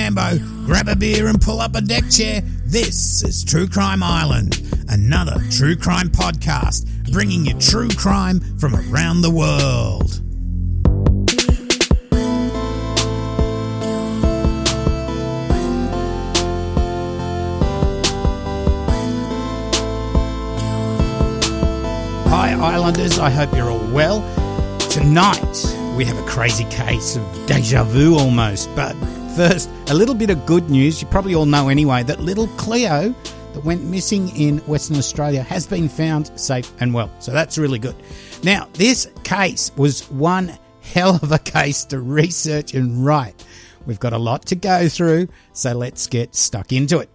Rambo, grab a beer and pull up a deck chair. This is True Crime Island, another true crime podcast, bringing you true crime from around the world. Hi Islanders, I hope you're all well. Tonight we have a crazy case of deja vu almost, but first a little bit of good news. You probably all know anyway that little Cleo that went missing in Western Australia has been found safe and well, so that's really good. Now this case was one hell of a case to research and write. We've got a lot to go through, so let's get stuck into it.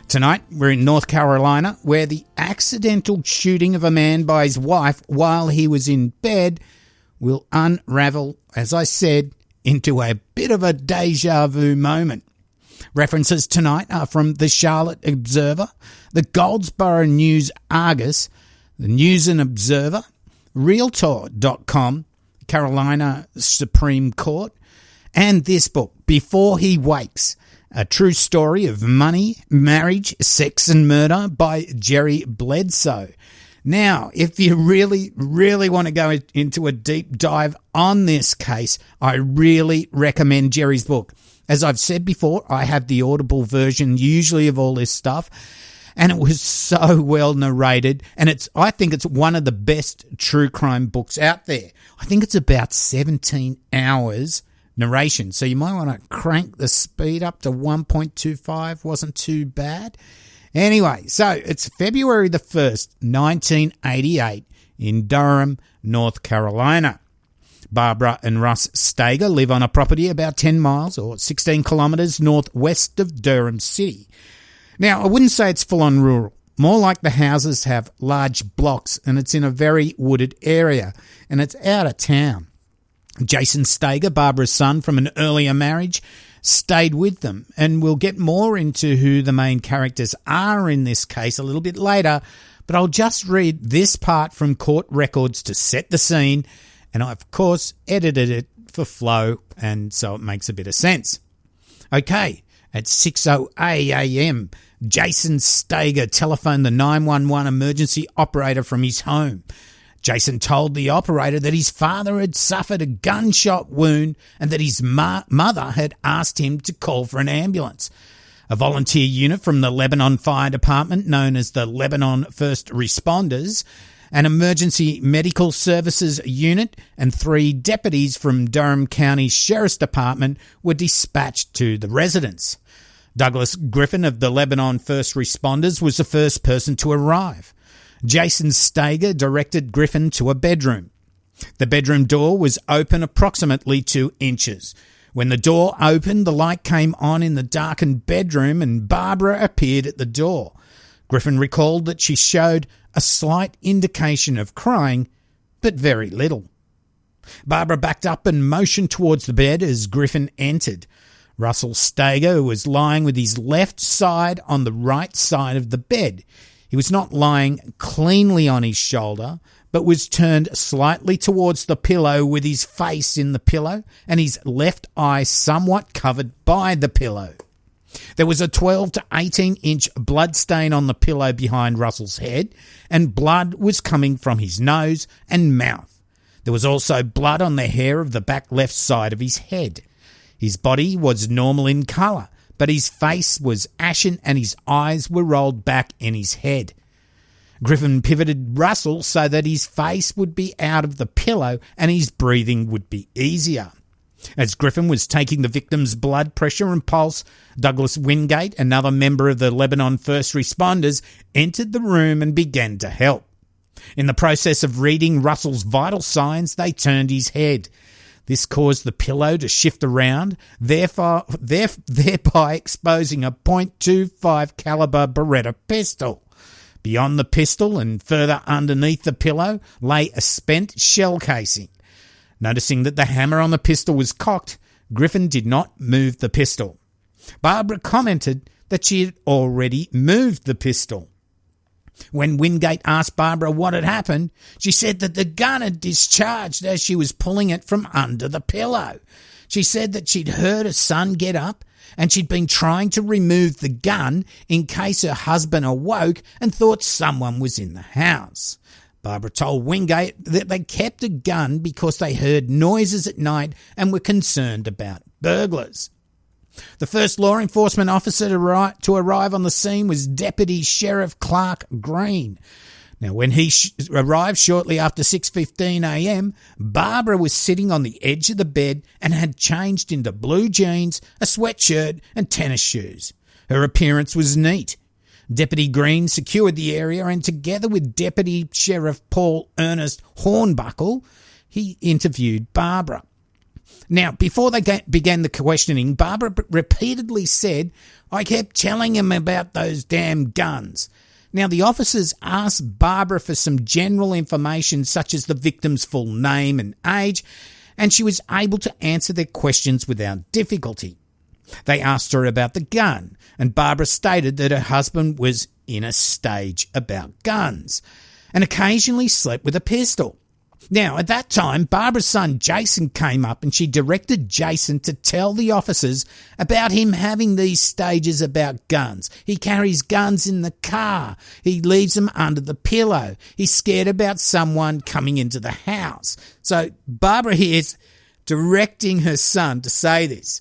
Tonight, we're in North Carolina, where the accidental shooting of a man by his wife while he was in bed will unravel, as I said, into a bit of a deja vu moment. References tonight are from the Charlotte Observer, the Goldsboro News Argus, the News and Observer, Realtor.com, Carolina Supreme Court, and this book, Before He Wakes, a true story of money, marriage, sex and murder by Jerry Bledsoe. Now, if you really want to go into a deep dive on this case, I really recommend Jerry's book. As I've said before, I have the Audible version usually of all this stuff, and it was so well narrated, and I think it's one of the best true crime books out there. I think it's about 17 hours narration, so you might want to crank the speed up to 1.25. Wasn't too bad. Anyway, so it's February the 1st, 1988 in Durham, North Carolina. Barbara and Russ Stager live on a property about 10 miles or 16 kilometres northwest of Durham City. Now, I wouldn't say it's full-on rural. More like the houses have large blocks and it's in a very wooded area and it's out of town. Jason Stager, Barbara's son from an earlier marriage, stayed with them, and we'll get more into who the main characters are in this case a little bit later, but I'll just read this part from court records to set the scene, and I, of course, edited it for flow, and so it makes a bit of sense. Okay, at 6:08 a.m., Jason Stager telephoned the 911 emergency operator from his home. Jason told the operator that his father had suffered a gunshot wound and that his mother had asked him to call for an ambulance. A volunteer unit from the Lebanon Fire Department, known as the Lebanon First Responders, an emergency medical services unit, and 3 deputies from Durham County Sheriff's Department were dispatched to the residence. Douglas Griffin of the Lebanon First Responders was the first person to arrive. Jason Stager directed Griffin to a bedroom. The bedroom door was open approximately 2 inches. When the door opened, the light came on in the darkened bedroom and Barbara appeared at the door. Griffin recalled that she showed a slight indication of crying, but very little. Barbara backed up and motioned towards the bed as Griffin entered. Russell Stager was lying with his left side on the right side of the bed. He was not lying cleanly on his shoulder, but was turned slightly towards the pillow with his face in the pillow and his left eye somewhat covered by the pillow. There was a 12 to 18-inch blood stain on the pillow behind Russell's head, and blood was coming from his nose and mouth. There was also blood on the hair of the back left side of his head. His body was normal in colour, but his face was ashen and his eyes were rolled back in his head. Griffin pivoted Russell so that his face would be out of the pillow and his breathing would be easier. As Griffin was taking the victim's blood pressure and pulse, Douglas Wingate, another member of the Lebanon First Responders, entered the room and began to help. In the process of reading Russell's vital signs, they turned his head. This caused the pillow to shift around, thereby exposing a .25 caliber Beretta pistol. Beyond the pistol and further underneath the pillow lay a spent shell casing. Noticing that the hammer on the pistol was cocked, Griffin did not move the pistol. Barbara commented that she had already moved the pistol. When Wingate asked Barbara what had happened, she said that the gun had discharged as she was pulling it from under the pillow. She said that she'd heard her son get up and she'd been trying to remove the gun in case her husband awoke and thought someone was in the house. Barbara told Wingate that they kept a gun because they heard noises at night and were concerned about burglars. The first law enforcement officer to arrive on the scene was Deputy Sheriff Clark Green. Now, when he arrived shortly after 6:15 a.m, Barbara was sitting on the edge of the bed and had changed into blue jeans, a sweatshirt and tennis shoes. Her appearance was neat. Deputy Green secured the area and together with Deputy Sheriff Paul Ernest Hornbuckle, he interviewed Barbara. Now, before they began the questioning, Barbara repeatedly said, "I kept telling him about those damn guns." Now, the officers asked Barbara for some general information such as the victim's full name and age, and she was able to answer their questions without difficulty. They asked her about the gun, and Barbara stated that her husband was in a stage about guns and occasionally slept with a pistol. Now, at that time, Barbara's son Jason came up and she directed Jason to tell the officers about him having these stages about guns. He carries guns in the car. He leaves them under the pillow. He's scared about someone coming into the house. So Barbara here is directing her son to say this.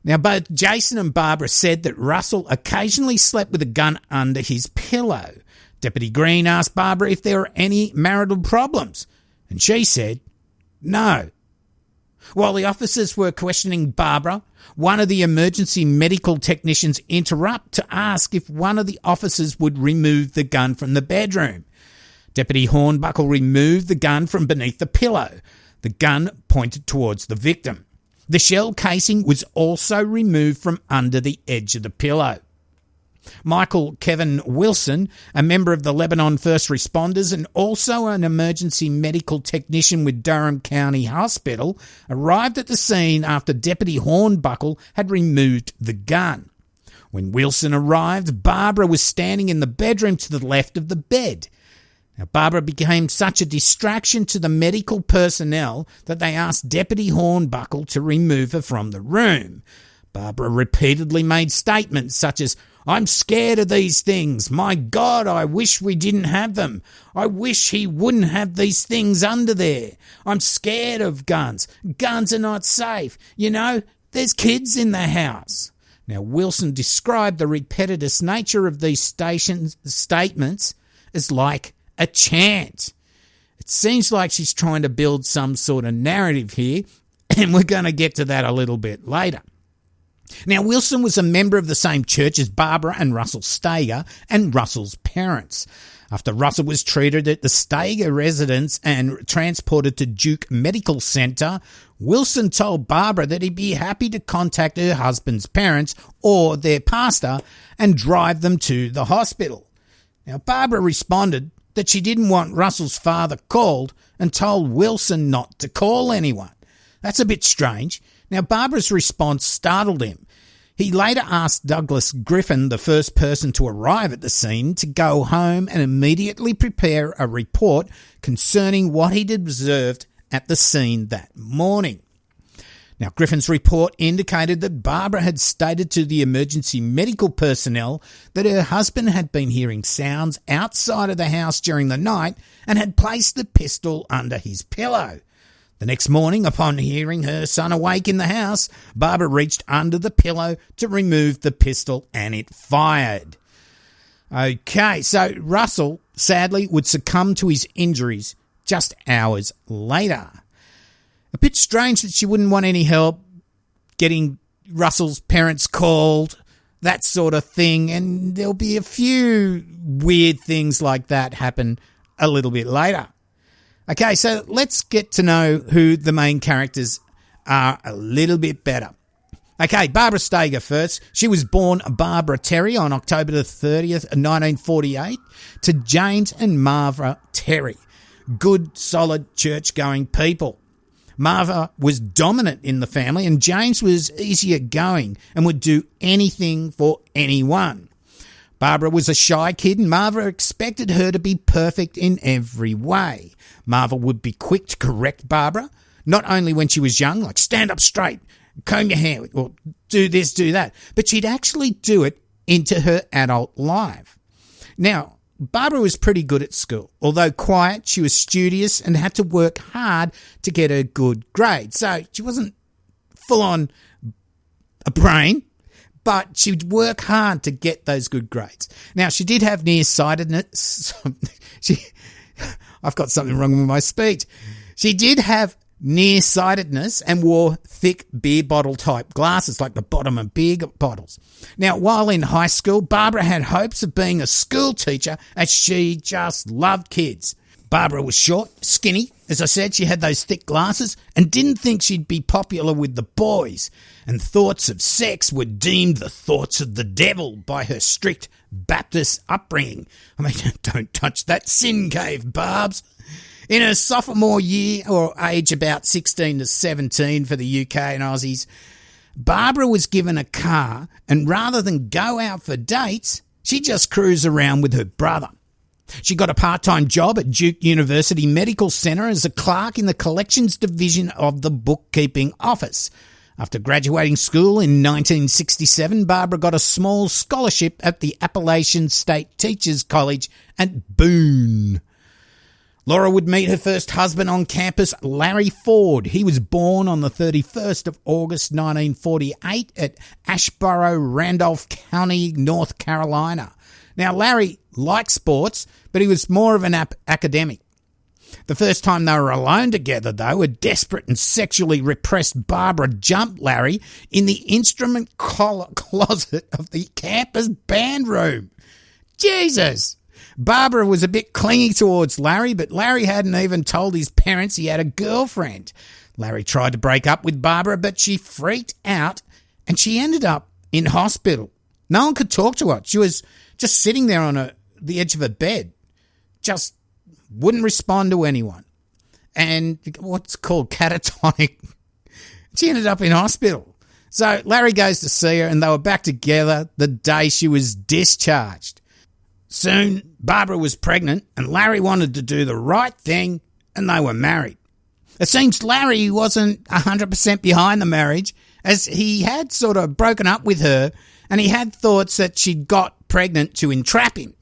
Now, both Jason and Barbara said that Russell occasionally slept with a gun under his pillow. Deputy Green asked Barbara if there were any marital problems, and she said no. While the officers were questioning Barbara, one of the emergency medical technicians interrupted to ask if one of the officers would remove the gun from the bedroom. Deputy Hornbuckle removed the gun from beneath the pillow. The gun pointed towards the victim. The shell casing was also removed from under the edge of the pillow. Michael Kevin Wilson, a member of the Lebanon First Responders and also an emergency medical technician with Durham County Hospital, arrived at the scene after Deputy Hornbuckle had removed the gun. When Wilson arrived, Barbara was standing in the bedroom to the left of the bed. Now, Barbara became such a distraction to the medical personnel that they asked Deputy Hornbuckle to remove her from the room. Barbara repeatedly made statements such as, "I'm scared of these things. My God, I wish we didn't have them. I wish he wouldn't have these things under there. I'm scared of guns. Guns are not safe. You know, there's kids in the house." Now, Wilson described the repetitious nature of these statements as like a chant. It seems like she's trying to build some sort of narrative here, and we're going to get to that a little bit later. Now, Wilson was a member of the same church as Barbara and Russell Stager and Russell's parents. After Russell was treated at the Stager residence and transported to Duke Medical Center, Wilson told Barbara that he'd be happy to contact her husband's parents or their pastor and drive them to the hospital. Now, Barbara responded that she didn't want Russell's father called and told Wilson not to call anyone. That's a bit strange. Now, Barbara's response startled him. He later asked Douglas Griffin, the first person to arrive at the scene, to go home and immediately prepare a report concerning what he'd observed at the scene that morning. Now, Griffin's report indicated that Barbara had stated to the emergency medical personnel that her husband had been hearing sounds outside of the house during the night and had placed the pistol under his pillow. The next morning, upon hearing her son awake in the house, Barbara reached under the pillow to remove the pistol and it fired. Okay, so Russell, sadly, would succumb to his injuries just hours later. A bit strange that she wouldn't want any help getting Russell's parents called, that sort of thing, and there'll be a few weird things like that happen a little bit later. Okay, so let's get to know who the main characters are a little bit better. Okay, Barbara Stager first. She was born Barbara Terry on October the 30th, 1948, to James and Marva Terry. Good, solid, church-going people. Marva was dominant in the family and James was easier going and would do anything for anyone. Barbara was a shy kid and Marva expected her to be perfect in every way. Marva would be quick to correct Barbara, not only when she was young, like stand up straight, comb your hair, or do this, do that, but she'd actually do it into her adult life. Now, Barbara was pretty good at school. Although quiet, she was studious and had to work hard to get a good grade. So she wasn't full on a brain, but she'd work hard to get those good grades. Now, she did have nearsightedness. I've got something wrong with my speech. She did have nearsightedness and wore thick beer bottle type glasses, like the bottom of beer bottles. Now, while in high school, Barbara had hopes of being a school teacher as she just loved kids. Barbara was short, skinny. As I said, she had those thick glasses and didn't think she'd be popular with the boys. And thoughts of sex were deemed the thoughts of the devil by her strict Baptist upbringing. I mean, don't touch that sin cave, Barbs. In her sophomore year, or age about 16 to 17 for the UK and Aussies, Barbara was given a car, and rather than go out for dates, she just cruised around with her brother. She got a part-time job at Duke University Medical Center as a clerk in the collections division of the bookkeeping office. After graduating school in 1967, Barbara got a small scholarship at the Appalachian State Teachers College at Boone. Laura would meet her first husband on campus, Larry Ford. He was born on the 31st of August 1948 at Asheboro, Randolph County, North Carolina. Now, Larry liked sports, but he was more of an academic. The first time they were alone together, though, a desperate and sexually repressed Barbara jumped Larry in the instrument closet of the campus band room. Jesus! Barbara was a bit clingy towards Larry, but Larry hadn't even told his parents he had a girlfriend. Larry tried to break up with Barbara, but she freaked out and she ended up in hospital. No one could talk to her. She was just sitting there on the edge of a bed, just wouldn't respond to anyone. And what's called catatonic. She ended up in hospital. So Larry goes to see her and they were back together the day she was discharged. Soon, Barbara was pregnant and Larry wanted to do the right thing and they were married. It seems Larry wasn't 100% behind the marriage as he had sort of broken up with her and he had thoughts that she'd got pregnant to entrap him.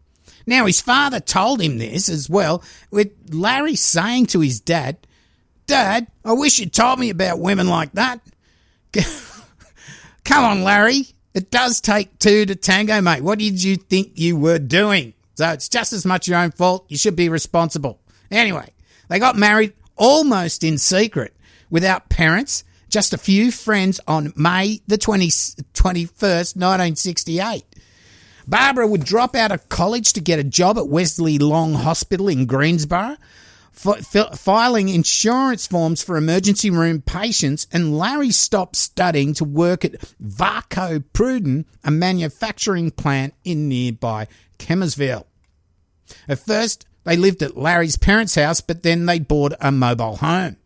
Now, his father told him this as well, with Larry saying to his dad, "Dad, I wish you'd told me about women like that." Come on, Larry. It does take two to tango, mate. What did you think you were doing? So it's just as much your own fault. You should be responsible. Anyway, they got married almost in secret, without parents, just a few friends on May the 21st, 1968. Barbara would drop out of college to get a job at Wesley Long Hospital in Greensboro, filing insurance forms for emergency room patients, and Larry stopped studying to work at Varco Pruden, a manufacturing plant in nearby Kemersville. At first, they lived at Larry's parents' house, but then they bought a mobile home.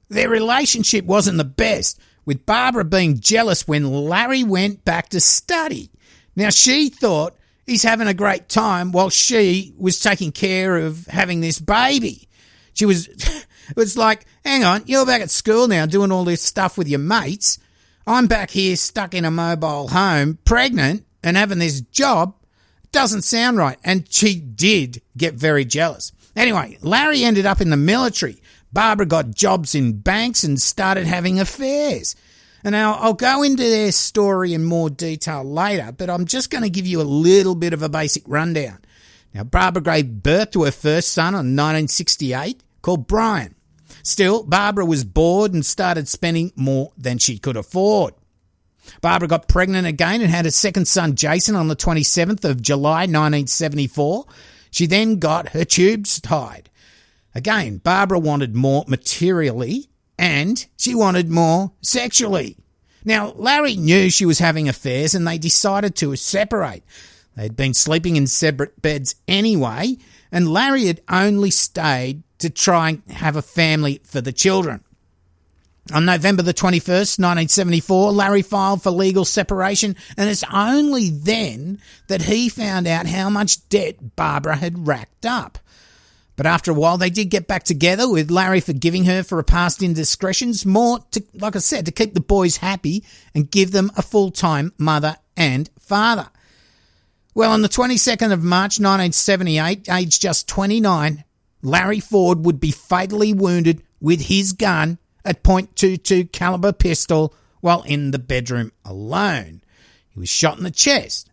Their relationship wasn't the best, with Barbara being jealous when Larry went back to study. Now, she thought he's having a great time while she was taking care of having this baby. It was like, hang on, you're back at school now doing all this stuff with your mates. I'm back here stuck in a mobile home, pregnant and having this job. Doesn't sound right. And she did get very jealous. Anyway, Larry ended up in the military. Barbara got jobs in banks and started having affairs. And now I'll go into their story in more detail later, but I'm just going to give you a little bit of a basic rundown. Now, Barbara gave birth to her first son in 1968 called Brian. Still, Barbara was bored and started spending more than she could afford. Barbara got pregnant again and had a second son, Jason, on the 27th of July 1974. She then got her tubes tied. Again, Barbara wanted more materially and she wanted more sexually. Now, Larry knew she was having affairs and they decided to separate. They'd been sleeping in separate beds anyway, and Larry had only stayed to try and have a family for the children. On November the 21st, 1974, Larry filed for legal separation, and it's only then that he found out how much debt Barbara had racked up. But after a while, they did get back together, with Larry forgiving her for her past indiscretions, more to, like I said, to keep the boys happy and give them a full-time mother and father. Well, on the 22nd of March 1978, aged just 29, Larry Ford would be fatally wounded with his gun at .22 caliber pistol while in the bedroom alone. He was shot in the chest.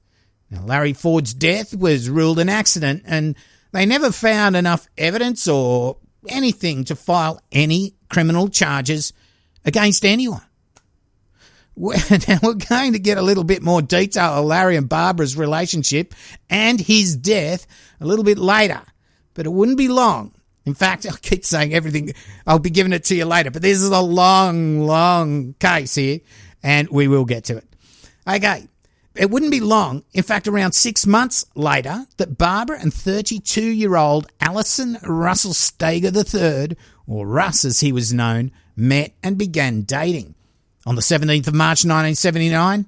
Now, Larry Ford's death was ruled an accident, and they never found enough evidence or anything to file any criminal charges against anyone. Now, we're going to get a little bit more detail of Larry and Barbara's relationship and his death a little bit later, but it wouldn't be long. In fact, I keep saying everything, I'll be giving it to you later, but this is a long case here, and we will get to it. Okay, it wouldn't be long, in fact around 6 months later, that Barbara and 32-year-old Alison Russell Stager III, or Russ as he was known, met and began dating. On the 17th of March 1979,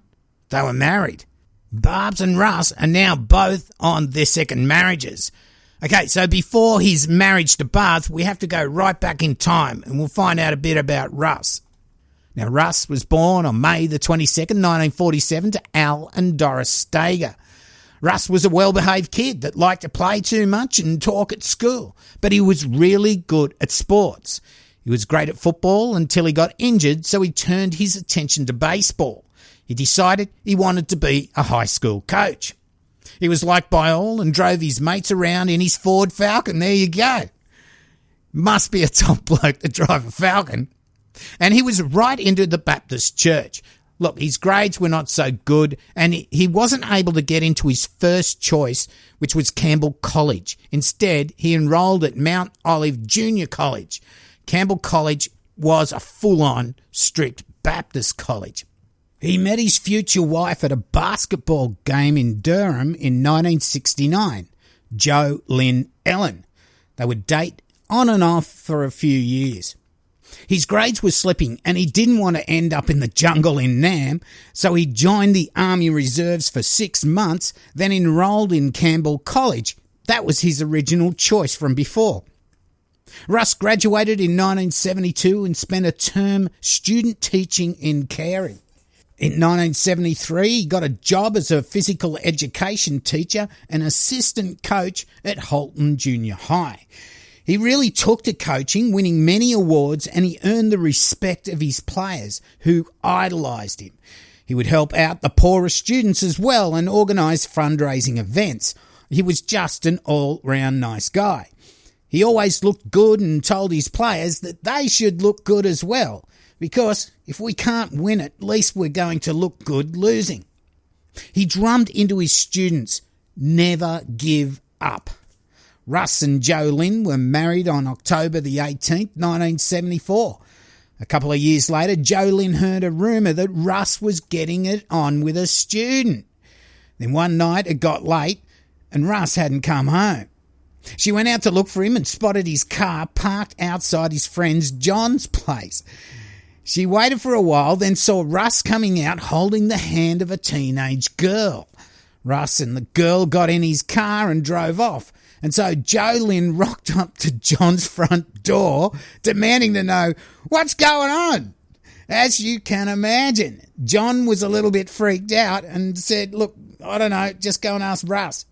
they were married. Barbs and Russ are now both on their second marriages. Okay, so before his marriage to Barbs, we have to go right back in time, and we'll find out a bit about Russ. Now, Russ was born on May the 22nd, 1947, to Al and Doris Stager. Russ was a well-behaved kid that liked to play too much and talk at school, but he was really good at sports. He was great at football until he got injured, so he turned his attention to baseball. He decided he wanted to be a high school coach. He was liked by all and drove his mates around in his Ford Falcon. There you go. Must be a top bloke to drive a Falcon. And he was right into the Baptist church. Look, his grades were not so good, and he wasn't able to get into his first choice, which was Campbell College. Instead, he enrolled at Mount Olive Junior College. Campbell College was a full-on, strict Baptist college. He met his future wife at a basketball game in Durham in 1969, Jo Lynn Ellen. They would date on and off for a few years. His grades were slipping and he didn't want to end up in the jungle in Nam, so he joined the Army Reserves for 6 months, then enrolled in Campbell College. That was his original choice from before. Russ graduated in 1972 and spent a term student teaching in Carey. In 1973, he got a job as a physical education teacher and assistant coach at Holton Junior High. He really took to coaching, winning many awards, and he earned the respect of his players, who idolised him. He would help out the poorest students as well and organise fundraising events. He was just an all-round nice guy. He always looked good and told his players that they should look good as well, because if we can't win, at least we're going to look good losing. He drummed into his students, never give up. Russ and Jo Lynn were married on October the 18th, 1974. A couple of years later, Jo Lynn heard a rumour that Russ was getting it on with a student. Then one night it got late and Russ hadn't come home. She went out to look for him and spotted his car parked outside his friend John's place. She waited for a while, then saw Russ coming out holding the hand of a teenage girl. Russ and the girl got in his car and drove off, and so Jo Lynn rocked up to John's front door, demanding to know what's going on. As you can imagine, John was a little bit freaked out and said, "Look, I don't know, just go and ask Russ."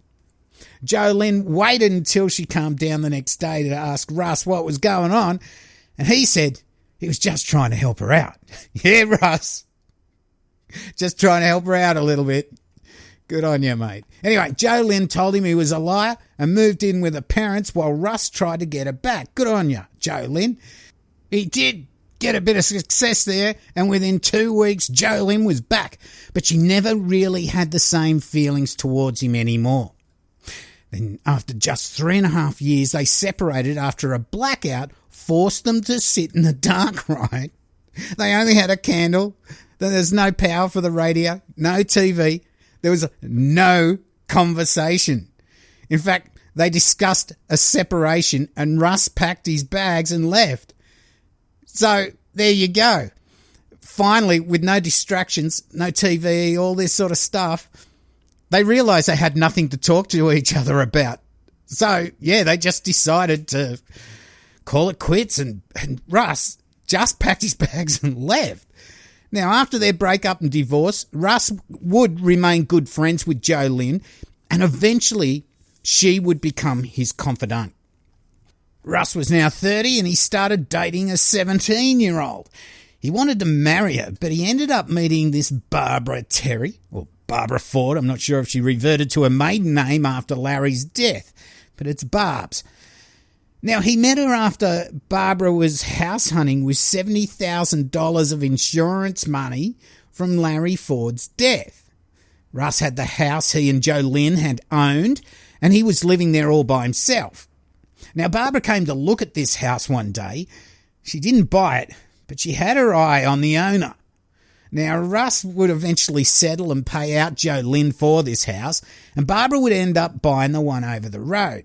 Jo Lynn waited until she calmed down the next day to ask Russ what was going on, and he said he was just trying to help her out. Yeah, Russ. Just trying to help her out a little bit. Good on you, mate. Anyway, Jo Lynn told him he was a liar and moved in with her parents while Russ tried to get her back. Good on you, Jo Lynn. He did get a bit of success there, and within 2 weeks, Jo Lynn was back, but she never really had the same feelings towards him anymore. Then, after just 3.5 years, they separated after a blackout forced them to sit in the dark, right? They only had a candle. There's no power for the radio, no TV. There was no conversation. In fact, they discussed a separation and Russ packed his bags and left. So, there you go. Finally, with no distractions, no TV, all this sort of stuff, they realised they had nothing to talk to each other about. So, yeah, they just decided to call it quits, and Russ just packed his bags and left. Now, after their breakup and divorce, Russ would remain good friends with Jolynn, and eventually she would become his confidant. Russ was now 30 and he started dating a 17-year-old. He wanted to marry her, but he ended up meeting this Barbara Terry, or Barbara Ford. I'm not sure if she reverted to her maiden name after Larry's death, but it's Barb's. Now, he met her after Barbara was house hunting with $70,000 of insurance money from Larry Ford's death. Russ had the house he and Jolynn had owned, and he was living there all by himself. Now, Barbara came to look at this house one day. She didn't buy it, but she had her eye on the owner. Now, Russ would eventually settle and pay out Jolynn for this house, and Barbara would end up buying the one over the road.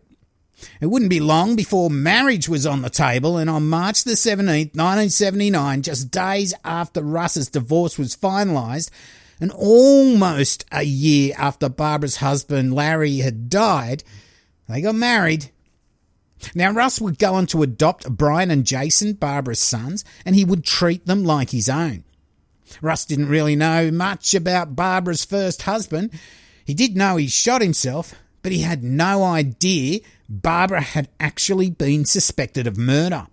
It wouldn't be long before marriage was on the table, and on March the 17th, 1979, just days after Russ's divorce was finalised, and almost a year after Barbara's husband Larry had died, they got married. Now, Russ would go on to adopt Brian and Jason, Barbara's sons, and he would treat them like his own. Russ didn't really know much about Barbara's first husband. He did know he shot himself, but he had no idea Barbara had actually been suspected of murder.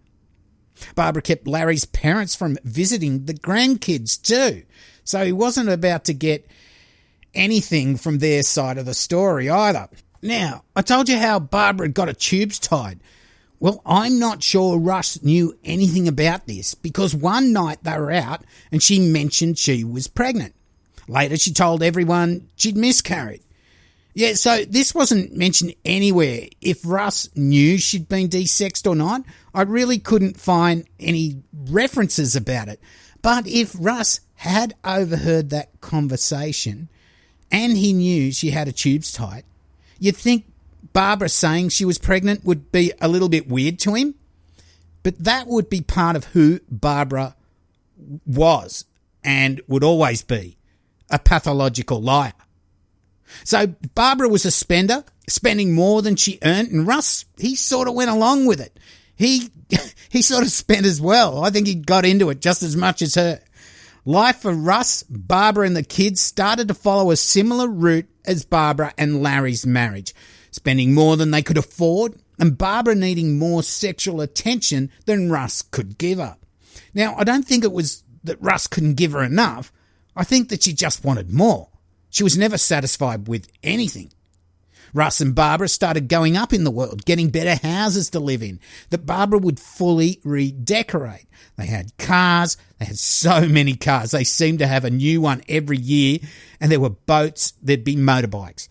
Barbara kept Larry's parents from visiting the grandkids too, so he wasn't about to get anything from their side of the story either. Now, I told you how Barbara had got her tubes tied. Well, I'm not sure Russ knew anything about this, because one night they were out and she mentioned she was pregnant. Later, she told everyone she'd miscarried. Yeah, so this wasn't mentioned anywhere. If Russ knew she'd been desexed or not, I really couldn't find any references about it. But if Russ had overheard that conversation and he knew she had her tubes tied, you'd think Barbara saying she was pregnant would be a little bit weird to him, but that would be part of who Barbara was and would always be, a pathological liar. So Barbara was a spender, spending more than she earned, and Russ, he sort of went along with it. He sort of spent as well. I think he got into it just as much as her. Life for Russ, Barbara and the kids started to follow a similar route as Barbara and Larry's marriage, spending more than they could afford, and Barbara needing more sexual attention than Russ could give her. Now, I don't think it was that Russ couldn't give her enough. I think that she just wanted more. She was never satisfied with anything. Russ and Barbara started going up in the world, getting better houses to live in that Barbara would fully redecorate. They had cars. They had so many cars. They seemed to have a new one every year, and there were boats. There'd be motorbikes.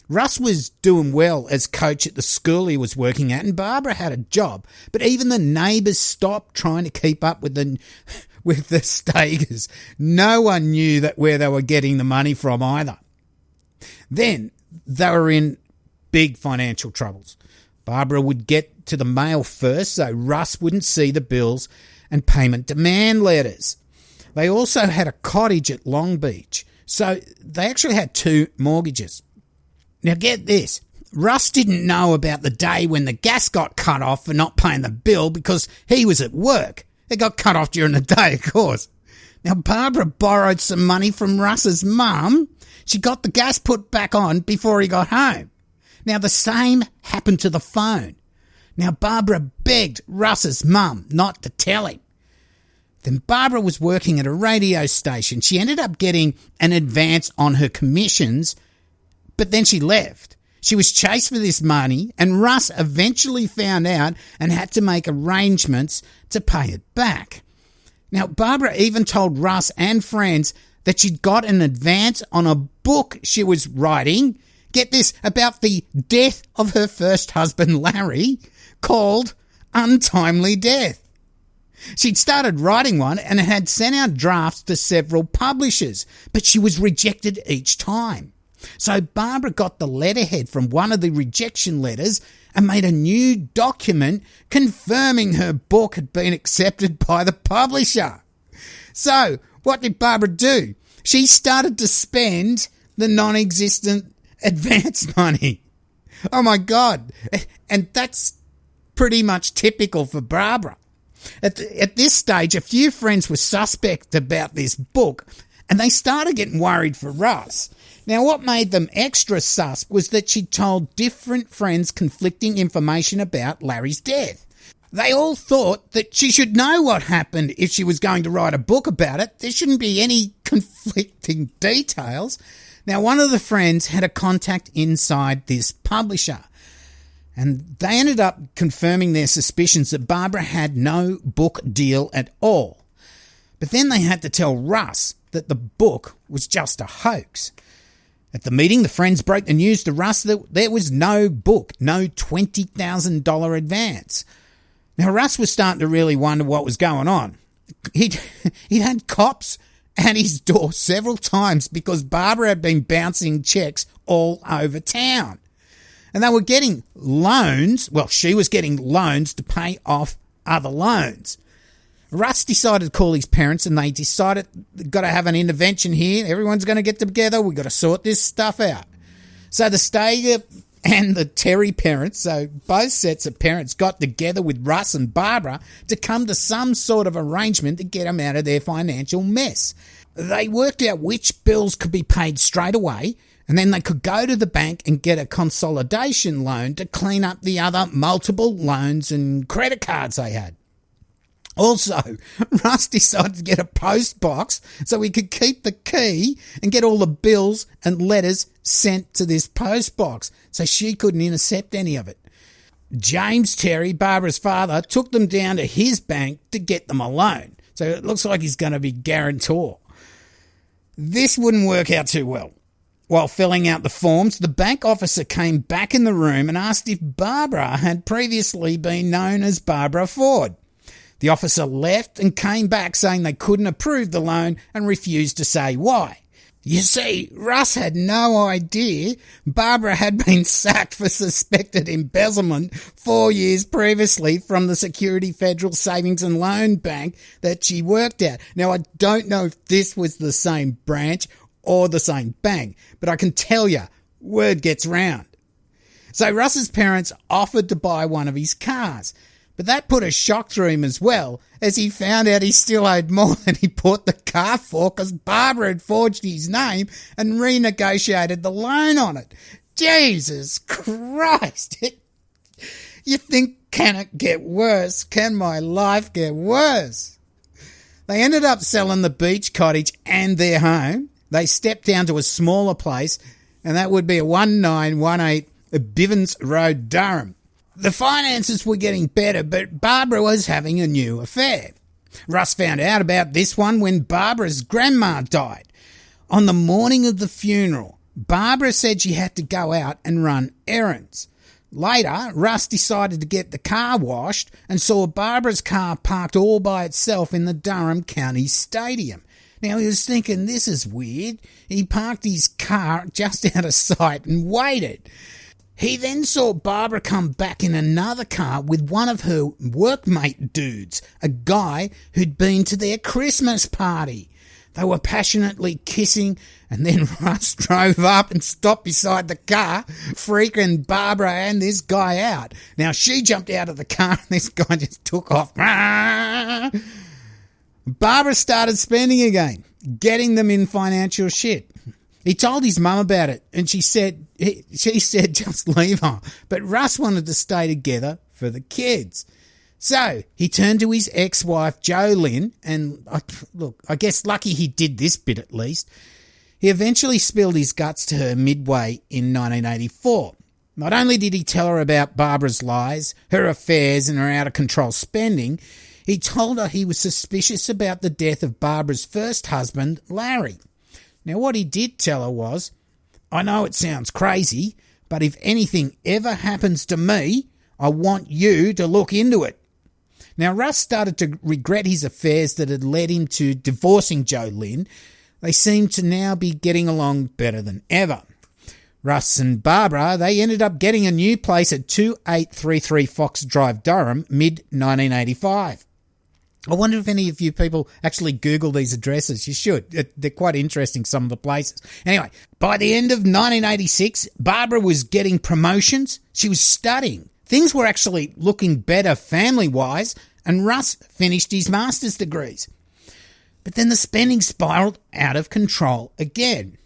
Russ was doing well as coach at the school he was working at, and Barbara had a job. But even the neighbours stopped trying to keep up with the Stagers. No one knew that where they were getting the money from either. Then they were in big financial troubles. Barbara would get to the mail first, so Russ wouldn't see the bills and payment demand letters. They also had a cottage at Long Beach, so they actually had 2 mortgages. Now get this, Russ didn't know about the day when the gas got cut off for not paying the bill because he was at work. It got cut off during the day, of course. Now, Barbara borrowed some money from Russ's mum. She got the gas put back on before he got home. Now, the same happened to the phone. Now, Barbara begged Russ's mum not to tell him. Then Barbara was working at a radio station. She ended up getting an advance on her commissions, but then she left. She was chased for this money, and Russ eventually found out and had to make arrangements to pay it back. Now, Barbara even told Russ and friends that she'd got an advance on a book she was writing, get this, about the death of her first husband, Larry, called Untimely Death. She'd started writing one and had sent out drafts to several publishers, but she was rejected each time. So Barbara got the letterhead from one of the rejection letters and made a new document confirming her book had been accepted by the publisher. So what did Barbara do? She started to spend the non-existent advance money. Oh my God. And that's pretty much typical for Barbara. At this stage, a few friends were suspect about this book, and they started getting worried for Russ. Now, what made them extra sus was that she told different friends conflicting information about Larry's death. They all thought that she should know what happened if she was going to write a book about it. There shouldn't be any conflicting details. Now, one of the friends had a contact inside this publisher, and they ended up confirming their suspicions that Barbara had no book deal at all. But then they had to tell Russ that the book was just a hoax. At the meeting, the friends broke the news to Russ that there was no book, no $20,000 advance. Now, Russ was starting to really wonder what was going on. He'd had cops at his door several times because Barbara had been bouncing checks all over town. And they were getting loans. Well, she was getting loans to pay off other loans. Russ decided to call his parents, and they decided they've got to have an intervention here. Everyone's going to get together. We've got to sort this stuff out. So the Stager and the Terry parents, so both sets of parents, got together with Russ and Barbara to come to some sort of arrangement to get them out of their financial mess. They worked out which bills could be paid straight away, and then they could go to the bank and get a consolidation loan to clean up the other multiple loans and credit cards they had. Also, Russ decided to get a post box so he could keep the key and get all the bills and letters sent to this post box so she couldn't intercept any of it. James Terry, Barbara's father, took them down to his bank to get them a loan. So it looks like he's going to be guarantor. This wouldn't work out too well. While filling out the forms, the bank officer came back in the room and asked if Barbara had previously been known as Barbara Ford. The officer left and came back saying they couldn't approve the loan and refused to say why. You see, Russ had no idea Barbara had been sacked for suspected embezzlement 4 years previously from the Security Federal Savings and Loan Bank that she worked at. Now, I don't know if this was the same branch or the same bank, but I can tell you, word gets round. So Russ's parents offered to buy one of his cars, but that put a shock through him as well, as he found out he still owed more than he bought the car for because Barbara had forged his name and renegotiated the loan on it. Jesus Christ! You think, can it get worse? Can my life get worse? They ended up selling the beach cottage and their home. They stepped down to a smaller place, and that would be a 1918 Bivens Road, Durham. The finances were getting better, but Barbara was having a new affair. Russ found out about this one when Barbara's grandma died. On the morning of the funeral, Barbara said she had to go out and run errands. Later, Russ decided to get the car washed and saw Barbara's car parked all by itself in the Durham County Stadium. Now, he was thinking, this is weird. He parked his car just out of sight and waited. He then saw Barbara come back in another car with one of her workmate dudes, a guy who'd been to their Christmas party. They were passionately kissing, and then Russ drove up and stopped beside the car, freaking Barbara and this guy out. Now, she jumped out of the car, and this guy just took off. Barbara started spending again, getting them in financial shit. He told his mum about it, and she said just leave her. But Russ wanted to stay together for the kids. So he turned to his ex-wife, Jo Lynn, and I guess lucky he did this bit at least. He eventually spilled his guts to her midway in 1984. Not only did he tell her about Barbara's lies, her affairs, and her out-of-control spending, he told her he was suspicious about the death of Barbara's first husband, Larry. Now, what he did tell her was, I know it sounds crazy, but if anything ever happens to me, I want you to look into it. Now, Russ started to regret his affairs that had led him to divorcing Jo Lynn. They seemed to now be getting along better than ever. Russ and Barbara, they ended up getting a new place at 2833 Fox Drive, Durham, mid-1985. I wonder if any of you people actually Google these addresses. You should. They're quite interesting, some of the places. Anyway, by the end of 1986, Barbara was getting promotions. She was studying. Things were actually looking better family-wise, and Russ finished his master's degrees. But then the spending spiraled out of control again.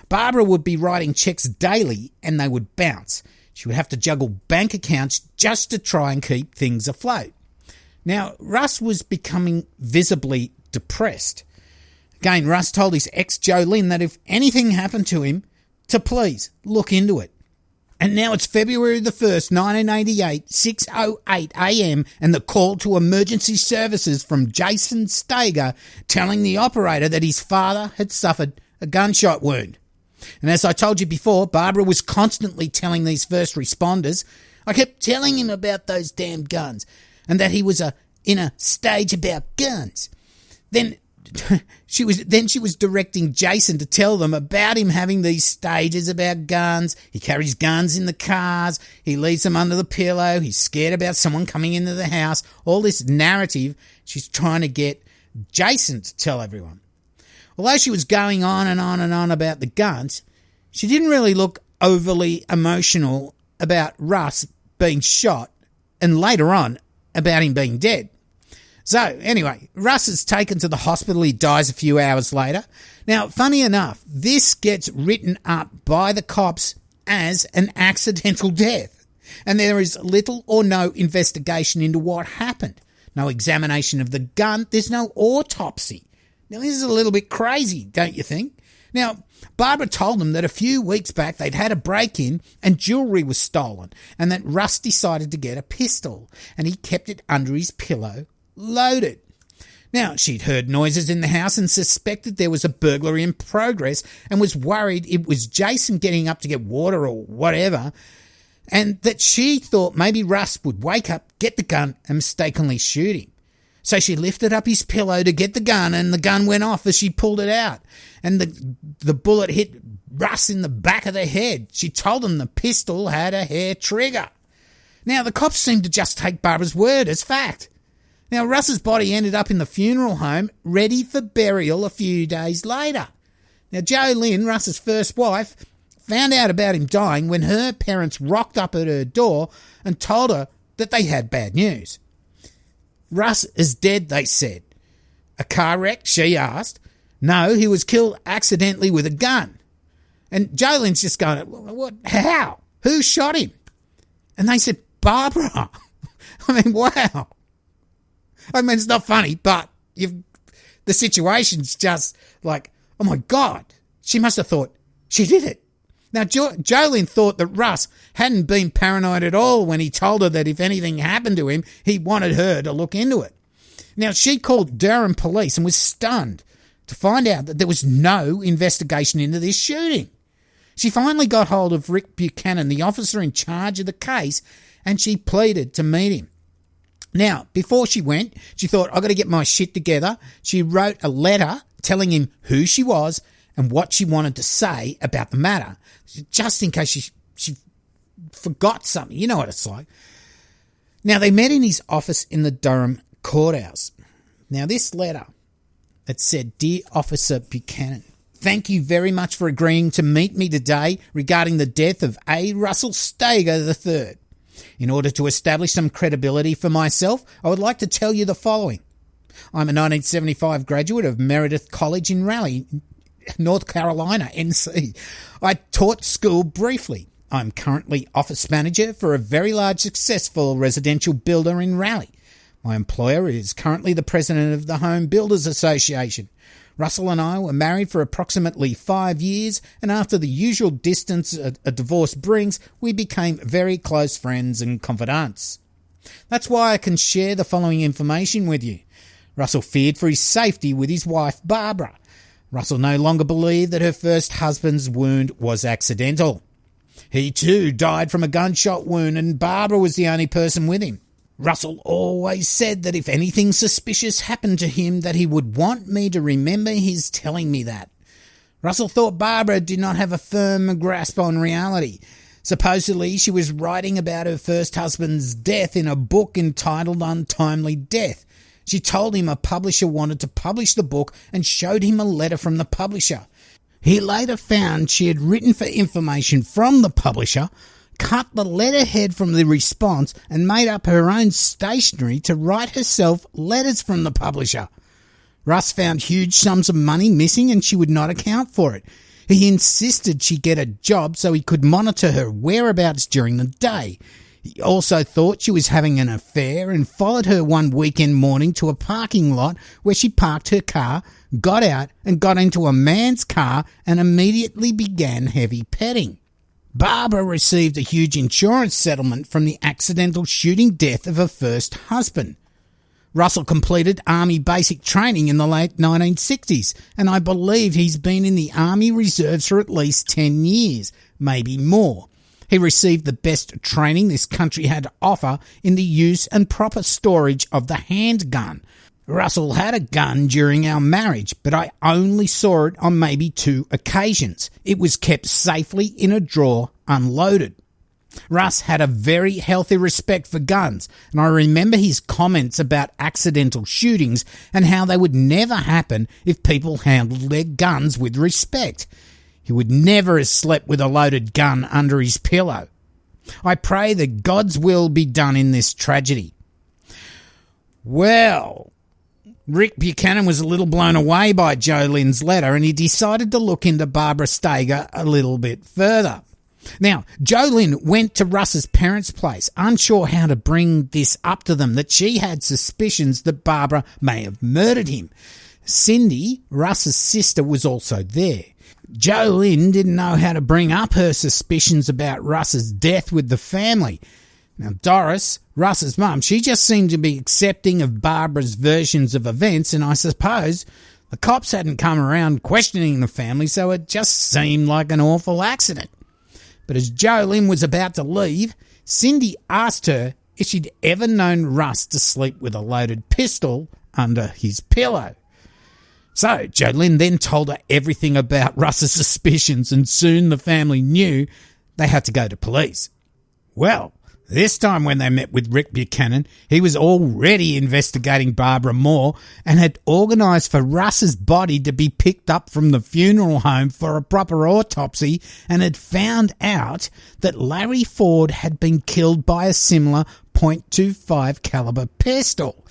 Barbara would be writing checks daily and they would bounce. She would have to juggle bank accounts just to try and keep things afloat. Now, Russ was becoming visibly depressed. Again, Russ told his ex Jolene that if anything happened to him, to please look into it. And now it's February the 1st, 1988, 6:08 a.m, and the call to emergency services from Jason Stager telling the operator that his father had suffered a gunshot wound. And as I told you before, Barbara was constantly telling these first responders, I kept telling him about those damn guns and that he was in a stage about guns. Then she was directing Jason to tell them about him having these stages about guns. He carries guns in the cars. He leaves them under the pillow. He's scared about someone coming into the house. All this narrative she's trying to get Jason to tell everyone. Although she was going on and on and on about the guns, she didn't really look overly emotional about Russ being shot and later on about him being dead. So, anyway, Russ is taken to the hospital. He dies a few hours later. Now, funny enough, this gets written up by the cops as an accidental death. And there is little or no investigation into what happened. No examination of the gun. There's no autopsy. Now, this is a little bit crazy, don't you think? Now, Barbara told them that a few weeks back they'd had a break-in and jewellery was stolen and that Russ decided to get a pistol and he kept it under his pillow loaded. Now, she'd heard noises in the house and suspected there was a burglary in progress and was worried it was Jason getting up to get water or whatever, and that she thought maybe Russ would wake up, get the gun and mistakenly shoot him. So she lifted up his pillow to get the gun and the gun went off as she pulled it out and the bullet hit Russ in the back of the head. She told him the pistol had a hair trigger. Now, the cops seemed to just take Barbara's word as fact. Now, Russ's body ended up in the funeral home, ready for burial a few days later. Now, Jolene, Russ's first wife, found out about him dying when her parents rocked up at her door and told her that they had bad news. Russ is dead, they said. A car wreck, she asked. No, he was killed accidentally with a gun. And Jolene's just going, what? How? Who shot him? And they said, Barbara. I mean, wow. I mean, it's not funny, but the situation's just like, oh my God, she must have thought she did it. Now, Jolene thought that Russ hadn't been paranoid at all when he told her that if anything happened to him, he wanted her to look into it. Now, she called Durham police and was stunned to find out that there was no investigation into this shooting. She finally got hold of Rick Buchanan, the officer in charge of the case, and she pleaded to meet him. Now, before she went, she thought, I've got to get my shit together. She wrote a letter telling him who she was and what she wanted to say about the matter, just in case she forgot something. You know what it's like. Now, they met in his office in the Durham courthouse. Now, this letter, it said, Dear Officer Buchanan, thank you very much for agreeing to meet me today regarding the death of A. Russell Stager III. In order to establish some credibility for myself, I would like to tell you the following. I'm a 1975 graduate of Meredith College in Raleigh, North Carolina, NC. I taught school briefly. I'm currently office manager for a very large successful residential builder in Raleigh. My employer is currently the president of the Home Builders Association. Russell and I were married for approximately 5 years, and after the usual distance a divorce brings, we became very close friends and confidants. That's why I can share the following information with you. Russell feared for his safety with his wife, Barbara. Russell no longer believed that her first husband's wound was accidental. He too died from a gunshot wound, and Barbara was the only person with him. Russell always said that if anything suspicious happened to him, that he would want me to remember his telling me that. Russell thought Barbara did not have a firm grasp on reality. Supposedly, she was writing about her first husband's death in a book entitled Untimely Death. She told him a publisher wanted to publish the book and showed him a letter from the publisher. He later found she had written for information from the publisher, cut the letterhead from the response, and made up her own stationery to write herself letters from the publisher. Russ found huge sums of money missing and she would not account for it. He insisted she get a job so he could monitor her whereabouts during the day. He also thought she was having an affair and followed her one weekend morning to a parking lot where she parked her car, got out and got into a man's car and immediately began heavy petting. Barbara received a huge insurance settlement from the accidental shooting death of her first husband. Russell completed Army basic training in the late 1960s, and I believe he's been in the Army Reserves for at least 10 years, maybe more. He received the best training this country had to offer in the use and proper storage of the handgun. Russell had a gun during our marriage, but I only saw it on maybe 2 occasions. It was kept safely in a drawer, unloaded. Russ had a very healthy respect for guns, and I remember his comments about accidental shootings and how they would never happen if people handled their guns with respect. He would never have slept with a loaded gun under his pillow. I pray that God's will be done in this tragedy. Well, Rick Buchanan was a little blown away by Jolynn's letter, and he decided to look into Barbara Steger a little bit further. Now, Jolynn went to Russ's parents' place, unsure how to bring this up to them, that she had suspicions that Barbara may have murdered him. Cindy, Russ's sister, was also there. Jolynn didn't know how to bring up her suspicions about Russ's death with the family. Now, Doris, Russ's mum, she just seemed to be accepting of Barbara's versions of events, and I suppose the cops hadn't come around questioning the family, so it just seemed like an awful accident. But as Jolynn was about to leave, Cindy asked her if she'd ever known Russ to sleep with a loaded pistol under his pillow. So Jolynn then told her everything about Russ's suspicions, and soon the family knew they had to go to police. Well, this time when they met with Rick Buchanan, he was already investigating Barbara Moore and had organised for Russ's body to be picked up from the funeral home for a proper autopsy, and had found out that Larry Ford had been killed by a similar .25 caliber pistol.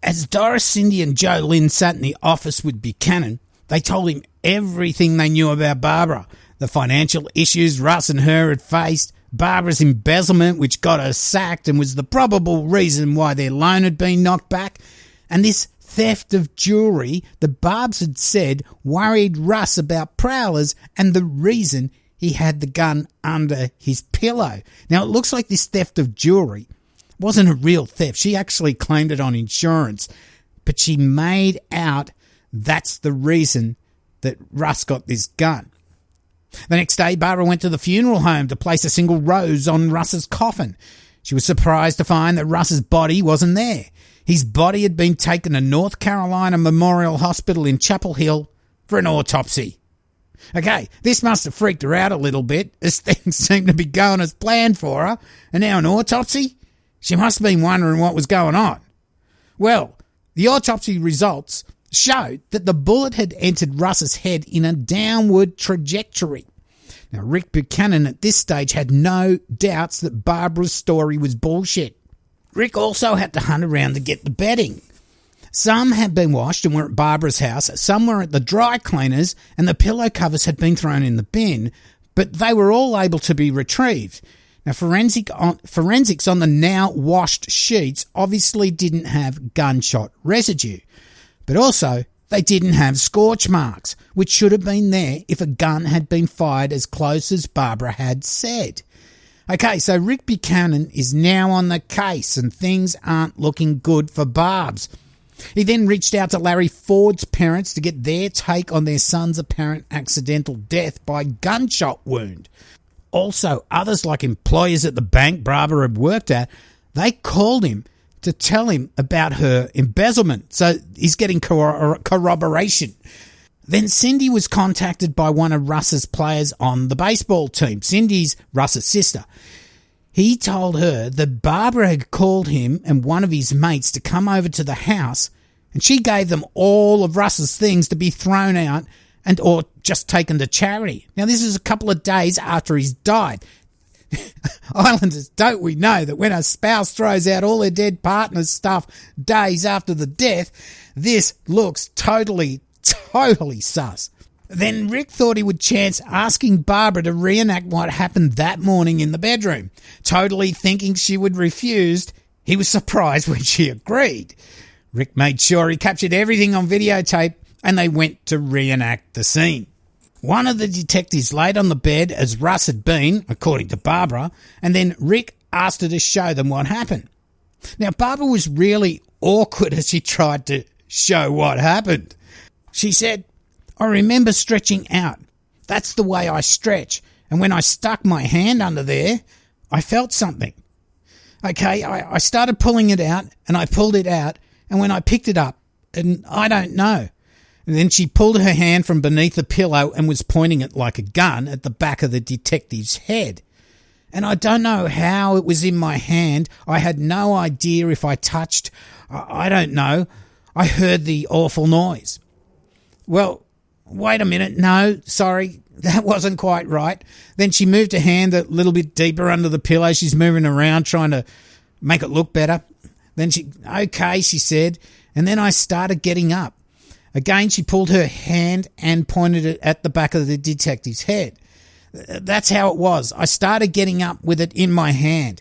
As Doris, Cindy and Jolynn sat in the office with Buchanan, they told him everything they knew about Barbara, the financial issues Russ and her had faced, Barbara's embezzlement, which got her sacked and was the probable reason why their loan had been knocked back, and this theft of jewellery that Barbs had said worried Russ about prowlers and the reason he had the gun under his pillow. Now, it looks like this theft of jewellery wasn't a real theft. She actually claimed it on insurance, but she made out that's the reason that Russ got this gun. The next day, Barbara went to the funeral home to place a single rose on Russ's coffin. She was surprised to find that Russ's body wasn't there. His body had been taken to North Carolina Memorial Hospital in Chapel Hill for an autopsy. Okay, this must have freaked her out a little bit, as things seemed to be going as planned for her, and now an autopsy? She must have been wondering what was going on. Well, the autopsy results showed that the bullet had entered Russ's head in a downward trajectory. Now, Rick Buchanan at this stage had no doubts that Barbara's story was bullshit. Rick also had to hunt around to get the bedding. Some had been washed and were at Barbara's house, some were at the dry cleaners, and the pillow covers had been thrown in the bin, but they were all able to be retrieved. Now, forensics on the now washed sheets obviously didn't have gunshot residue. But also, they didn't have scorch marks, which should have been there if a gun had been fired as close as Barbara had said. Okay, so Rick Buchanan is now on the case, and things aren't looking good for Barbs. He then reached out to Larry Ford's parents to get their take on their son's apparent accidental death by gunshot wound. Also, others like employers at the bank Barbara had worked at, they called him to tell him about her embezzlement, so he's getting corroboration. Then Cindy was contacted by one of Russ's players on the baseball team. Cindy's Russ's sister. He told her that Barbara had called him and one of his mates to come over to the house And she gave them all of Russ's things to be thrown out or just taken to charity. Now, this is a couple of days after he's died. Islanders, don't we know that when a spouse throws out all their dead partner's stuff days after the death, this looks totally sus. Then Rick thought he would chance asking Barbara to reenact what happened that morning in the bedroom. Totally thinking she would refuse, he was surprised when she agreed. Rick made sure he captured everything on videotape and they went to reenact the scene. One of the detectives laid on the bed as Russ had been, according to Barbara, and then Rick asked her to show them what happened. Now, Barbara was really awkward as she tried to show what happened. She said, "I remember stretching out. That's the way I stretch. And when I stuck my hand under there, I felt something. Okay, I started pulling it out, and I pulled it out, and when I picked it up, and I don't know." And then she pulled her hand from beneath the pillow and was pointing it like a gun at the back of the detective's head. "And I don't know how it was in my hand. I had no idea if I touched. I don't know. I heard the awful noise." Well, wait a minute. No, sorry, that wasn't quite right. Then she moved her hand a little bit deeper under the pillow. She's moving around trying to make it look better. Then okay, she said, and then I started getting up. Again, she pulled her hand and pointed it at the back of the detective's head. "That's how it was. I started getting up with it in my hand.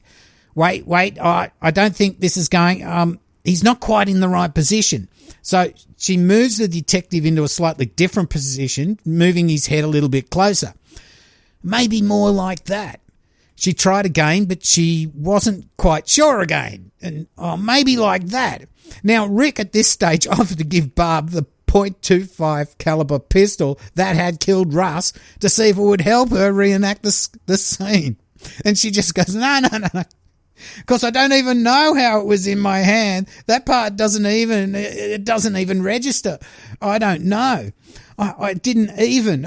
Wait, I don't think this is going, he's not quite in the right position." So she moves the detective into a slightly different position, moving his head a little bit closer. "Maybe more like that." She tried again, but she wasn't quite sure again. And maybe like that. Now, Rick at this stage offered to give Barb the .25 caliber pistol that had killed Russ to see if it would help her reenact the scene. And she just goes, no. Because I don't even know how it was in my hand. That part doesn't even register. I don't know. I didn't even.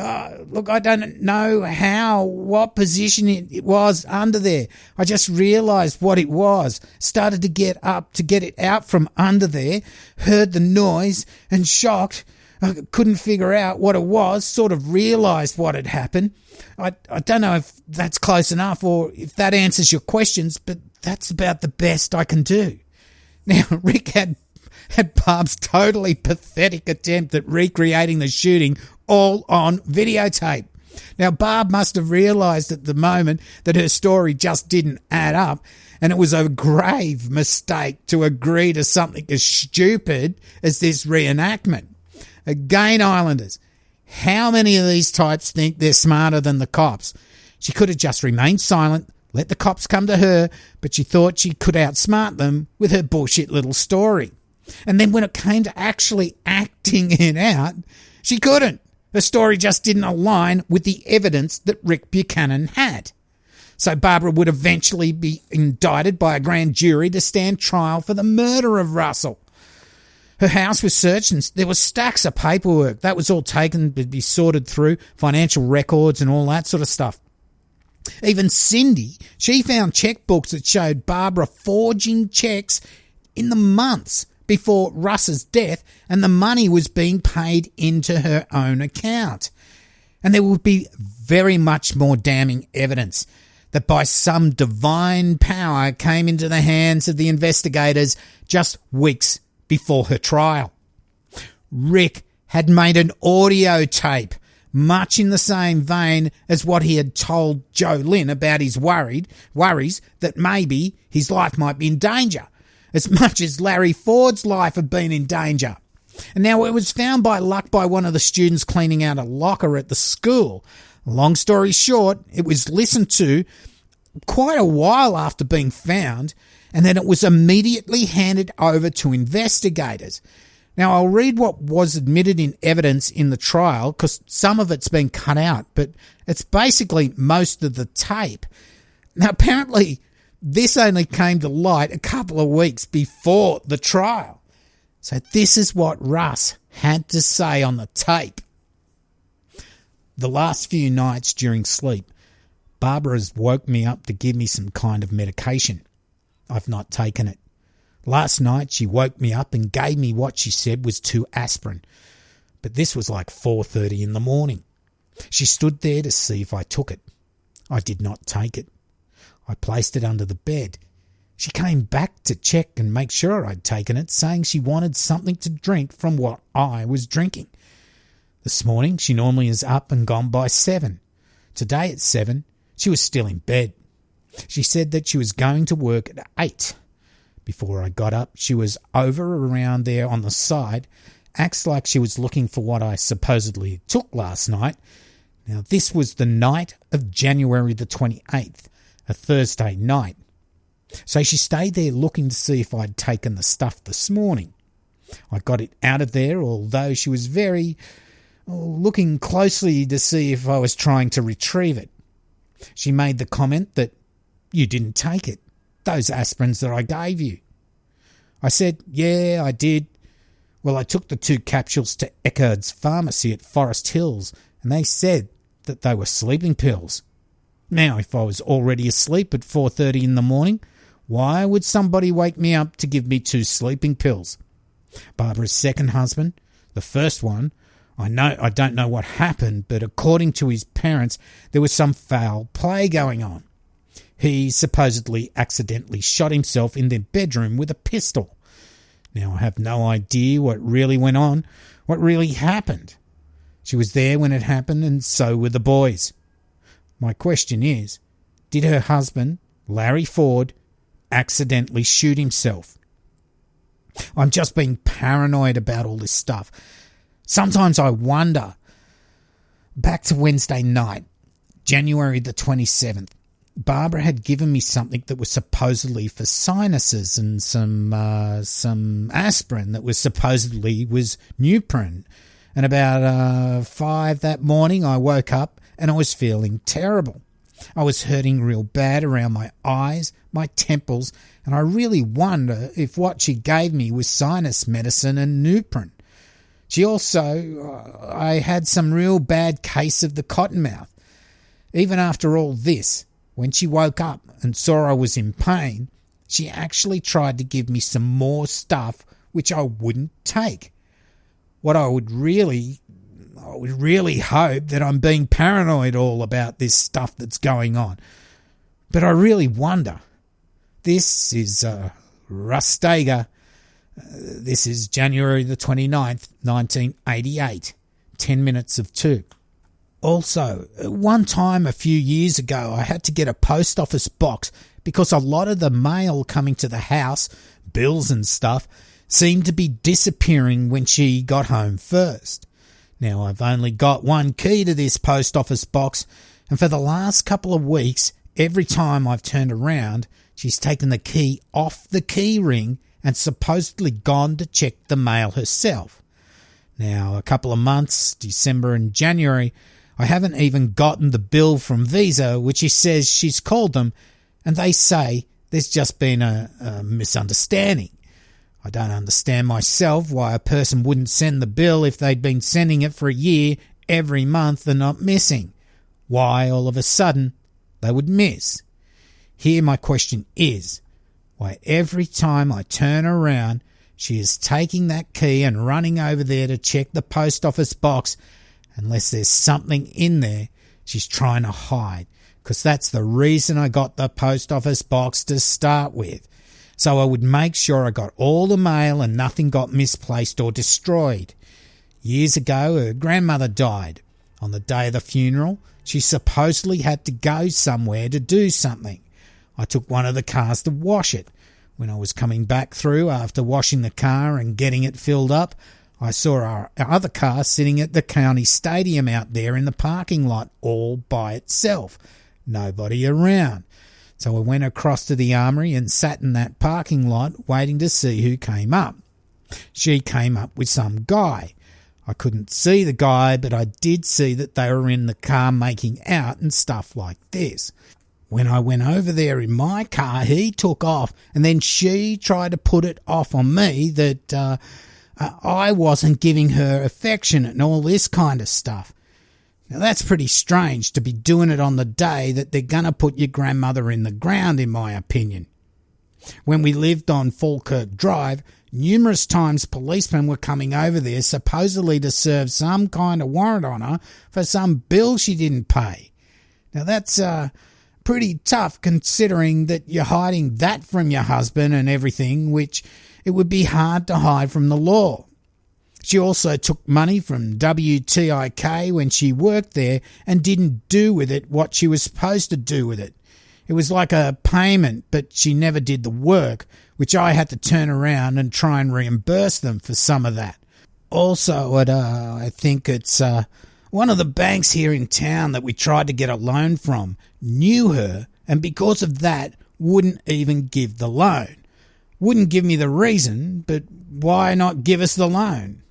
Look, I don't know what position it was under there. I just realised what it was. Started to get up to get it out from under there. Heard the noise and shocked. I couldn't figure out what it was. Sort of realised what had happened. I don't know if that's close enough or if that answers your questions, but that's about the best I can do. Now, Rick had Barb's totally pathetic attempt at recreating the shooting all on videotape. Now, Barb must have realised at the moment that her story just didn't add up, and it was a grave mistake to agree to something as stupid as this reenactment. Again, Islanders, how many of these types think they're smarter than the cops? She could have just remained silent, let the cops come to her, but she thought she could outsmart them with her bullshit little story. And then when it came to actually acting it out, she couldn't. Her story just didn't align with the evidence that Rick Buchanan had. So Barbara would eventually be indicted by a grand jury to stand trial for the murder of Russell. Her house was searched and there were stacks of paperwork. That was all taken to be sorted through, financial records and all that sort of stuff. Even Cindy, she found checkbooks that showed Barbara forging checks in the months before Russ's death, and the money was being paid into her own account. And there would be very much more damning evidence that by some divine power came into the hands of the investigators just weeks before her trial. Rick had made an audio tape, much in the same vein as what he had told Joe Lynn about his worries that maybe his life might be in danger, as much as Larry Ford's life had been in danger. And now it was found by luck by one of the students cleaning out a locker at the school. Long story short, it was listened to quite a while after being found, and then it was immediately handed over to investigators. Now, I'll read what was admitted in evidence in the trial, because some of it's been cut out, but it's basically most of the tape. Now, apparently, this only came to light a couple of weeks before the trial. So this is what Russ had to say on the tape. The last few nights during sleep, Barbara has woke me up to give me some kind of medication. I've not taken it. Last night she woke me up and gave me what she said was 2 aspirin, but this was like 4:30 in the morning. She stood there to see if I took it. I did not take it. I placed it under the bed. She came back to check and make sure I'd taken it, saying she wanted something to drink from what I was drinking. This morning she normally is up and gone by 7. Today at 7 she was still in bed. She said that she was going to work at 8. Before I got up, she was over around there on the side, acts like she was looking for what I supposedly took last night. Now, this was the night of January the 28th, a Thursday night. So she stayed there looking to see if I'd taken the stuff this morning. I got it out of there, although she was looking closely to see if I was trying to retrieve it. She made the comment that, "You didn't take it. Those aspirins that I gave you." I said, "Yeah, I did. Well, I took the 2 capsules to Eckerd's Pharmacy at Forest Hills, and they said that they were sleeping pills. Now, if I was already asleep at 4:30 in the morning, why would somebody wake me up to give me 2 sleeping pills?" Barbara's second husband, the first one, I don't know what happened, but according to his parents, there was some foul play going on. He supposedly accidentally shot himself in their bedroom with a pistol. Now, I have no idea what really went on, what really happened. She was there when it happened, and so were the boys. My question is, did her husband, Larry Ford, accidentally shoot himself? I'm just being paranoid about all this stuff. Sometimes I wonder. Back to Wednesday night, January the 27th. Barbara had given me something that was supposedly for sinuses and some aspirin that was supposedly was Nuprin. And about 5 that morning I woke up and I was feeling terrible. I was hurting real bad around my eyes, my temples, and I really wonder if what she gave me was sinus medicine and Nuprin. I had some real bad case of the cottonmouth. Even after all this, when she woke up and saw I was in pain, she actually tried to give me some more stuff which I wouldn't take. I would really hope that I'm being paranoid all about this stuff that's going on. But I really wonder. This is Russ Steger. This is January the 29th, 1988, 10 minutes of 2. Also, one time a few years ago, I had to get a post office box because a lot of the mail coming to the house, bills and stuff, seemed to be disappearing when she got home first. Now, I've only got 1 key to this post office box, and for the last couple of weeks, every time I've turned around, she's taken the key off the key ring and supposedly gone to check the mail herself. Now, a couple of months, December and January, I haven't even gotten the bill from Visa, which she says she's called them, and they say there's just been a misunderstanding. I don't understand myself why a person wouldn't send the bill if they'd been sending it for a year every month and not missing. Why all of a sudden they would miss? Here my question is, why every time I turn around, she is taking that key and running over there to check the post office box. Unless there's something in there she's trying to hide, because that's the reason I got the post office box to start with. So I would make sure I got all the mail and nothing got misplaced or destroyed. Years ago, her grandmother died. On the day of the funeral, she supposedly had to go somewhere to do something. I took one of the cars to wash it. When I was coming back through after washing the car and getting it filled up, I saw our other car sitting at the county stadium out there in the parking lot all by itself. Nobody around. So I went across to the armory and sat in that parking lot waiting to see who came up. She came up with some guy. I couldn't see the guy, but I did see that they were in the car making out and stuff like this. When I went over there in my car, he took off, and then she tried to put it off on me that I wasn't giving her affection and all this kind of stuff. Now, that's pretty strange to be doing it on the day that they're going to put your grandmother in the ground, in my opinion. When we lived on Falkirk Drive, numerous times policemen were coming over there supposedly to serve some kind of warrant on her for some bill she didn't pay. Now that's pretty tough considering that you're hiding that from your husband and everything, which it would be hard to hide from the law. She also took money from WTIK when she worked there and didn't do with it what she was supposed to do with it. It was like a payment, but she never did the work, which I had to turn around and try and reimburse them for some of that. Also, I think it's one of the banks here in town that we tried to get a loan from knew her, and because of that, wouldn't even give the loan. Wouldn't give me the reason, but why not give us the loan?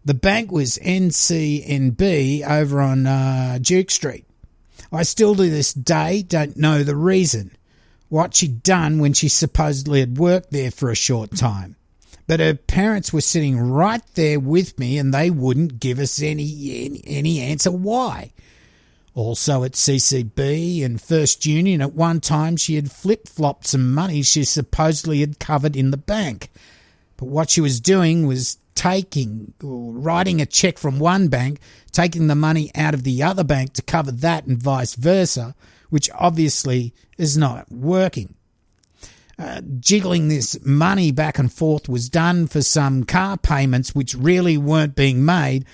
The bank was NCNB over on Duke Street. I still to this day don't know the reason, what she'd done when she supposedly had worked there for a short time. But her parents were sitting right there with me and they wouldn't give us any answer why. Also at CCB and First Union at one time she had flip-flopped some money she supposedly had covered in the bank. But what she was doing was writing a cheque from one bank, taking the money out of the other bank to cover that and vice versa, which obviously is not working. Jiggling this money back and forth was done for some car payments which really weren't being made,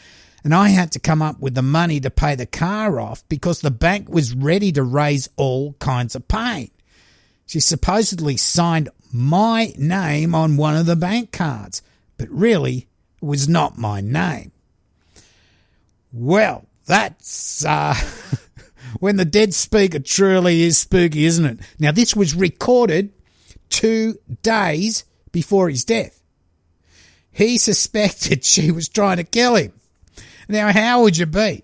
and I had to come up with the money to pay the car off because the bank was ready to raise all kinds of pain. She supposedly signed my name on one of the bank cards, but really it was not my name. Well, that's when the dead speak, it truly is spooky, isn't it? Now, this was recorded 2 days before his death. He suspected she was trying to kill him. Now, how would you be?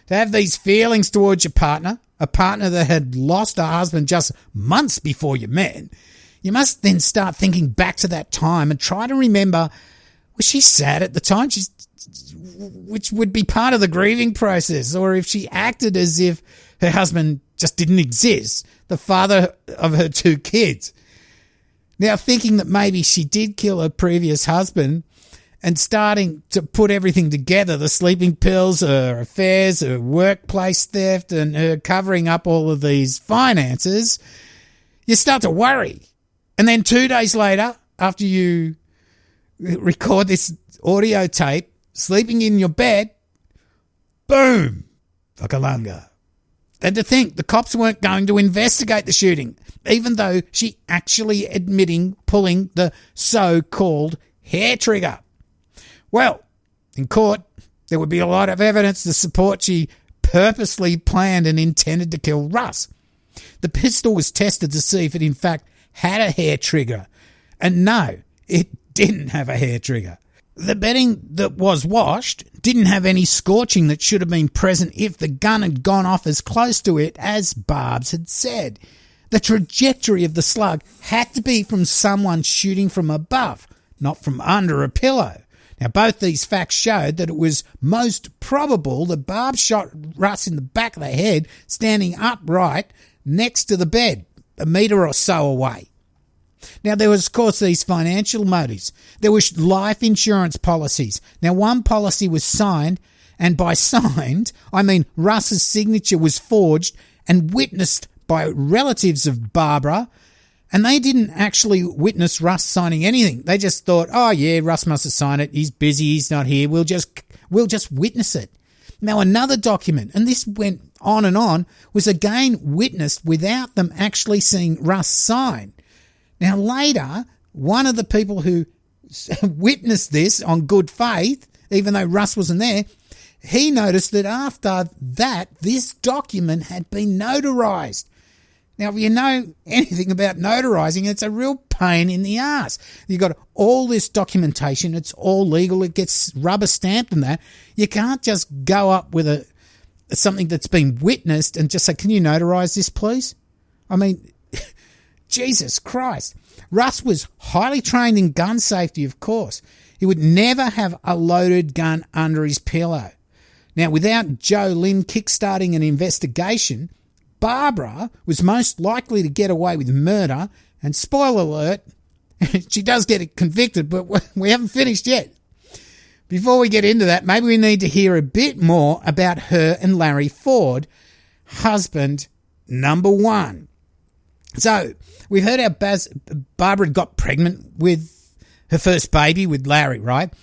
To have these feelings towards your partner, a partner that had lost her husband just months before you met, you must then start thinking back to that time and try to remember, was she sad at the time? Which would be part of the grieving process, or if she acted as if her husband just didn't exist, the father of her 2 kids. Now, thinking that maybe she did kill her previous husband and starting to put everything together, the sleeping pills, her affairs, her workplace theft, and her covering up all of these finances, you start to worry. And then 2 days later, after you record this audio tape, sleeping in your bed, boom, Vakalanga. And to think the cops weren't going to investigate the shooting, even though she actually admitting pulling the so-called hair trigger. Well, in court, there would be a lot of evidence to support she purposely planned and intended to kill Russ. The pistol was tested to see if it in fact had a hair trigger, and no, it didn't have a hair trigger. The bedding that was washed didn't have any scorching that should have been present if the gun had gone off as close to it as Barbs had said. The trajectory of the slug had to be from someone shooting from above, not from under a pillow. Now, both these facts showed that it was most probable that Barb shot Russ in the back of the head, standing upright next to the bed, a metre or so away. Now, there was, of course, these financial motives. There were life insurance policies. Now, one policy was signed, and by signed, I mean Russ's signature was forged and witnessed by relatives of Barbara, and they didn't actually witness Russ signing anything. They just thought, oh, yeah, Russ must have signed it. He's busy. He's not here. We'll just witness it. Now, another document, and this went on, was again witnessed without them actually seeing Russ sign. Now, later, one of the people who witnessed this on good faith, even though Russ wasn't there, he noticed that after that, this document had been notarized. Now, if you know anything about notarizing, it's a real pain in the ass. You've got all this documentation. It's all legal. It gets rubber stamped and that. You can't just go up with something that's been witnessed and just say, can you notarize this, please? I mean, Jesus Christ. Russ was highly trained in gun safety, of course. He would never have a loaded gun under his pillow. Now, without Joe Lynn kickstarting an investigation, Barbara was most likely to get away with murder And spoiler alert, she does get convicted, but we haven't finished yet. Before we get into that, maybe we need to hear a bit more about her and Larry Ford, husband number one. So, we've heard how Barbara got pregnant with her first baby with Larry, right?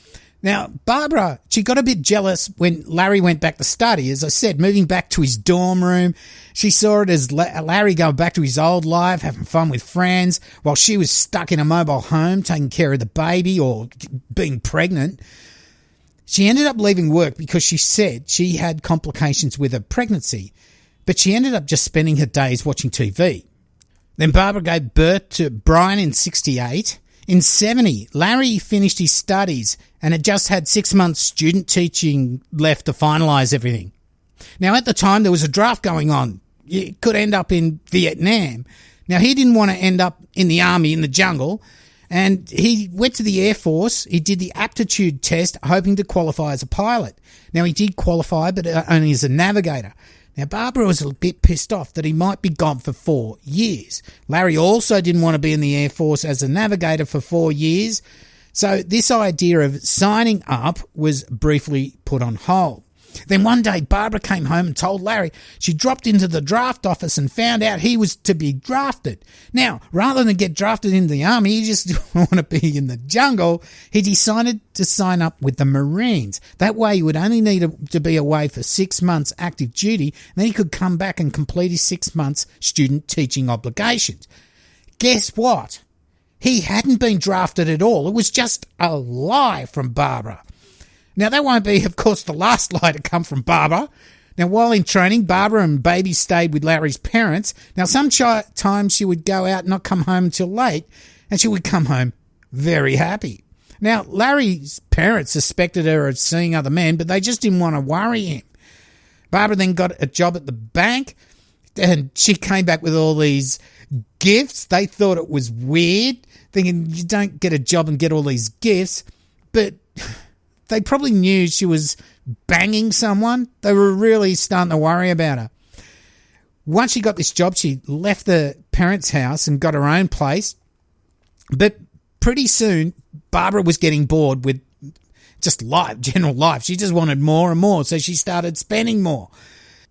Now, Barbara, she got a bit jealous when Larry went back to study. As I said, moving back to his dorm room, she saw it as Larry going back to his old life, having fun with friends, while she was stuck in a mobile home taking care of the baby or being pregnant. She ended up leaving work because she said she had complications with her pregnancy, but she ended up just spending her days watching TV. Then Barbara gave birth to Brian in 1968. In 1970, Larry finished his studies and had just had 6 months student teaching left to finalise everything. Now, at the time, there was a draft going on. It could end up in Vietnam. Now, he didn't want to end up in the army in the jungle, and he went to the Air Force. He did the aptitude test, hoping to qualify as a pilot. Now, he did qualify, but only as a navigator. Now, Barbara was a bit pissed off that he might be gone for 4 years. Larry also didn't want to be in the Air Force as a navigator for 4 years, so this idea of signing up was briefly put on hold. Then one day, Barbara came home and told Larry she dropped into the draft office and found out he was to be drafted. Now, rather than get drafted into the army, he just didn't want to be in the jungle. He decided to sign up with the Marines. That way, he would only need to be away for 6 months active duty, and then he could come back and complete his 6 months student teaching obligations. Guess what? He hadn't been drafted at all. It was just a lie from Barbara. Now, that won't be, of course, the last lie to come from Barbara. Now, while in training, Barbara and baby stayed with Larry's parents. Now, sometimes she would go out and not come home until late, and she would come home very happy. Now, Larry's parents suspected her of seeing other men, but they just didn't want to worry him. Barbara then got a job at the bank, and she came back with all these gifts. They thought it was weird, thinking you don't get a job and get all these gifts, but they probably knew she was banging someone. They were really starting to worry about her. Once she got this job, she left the parents' house and got her own place. But pretty soon, Barbara was getting bored with just life, general life. She just wanted more and more, so she started spending more.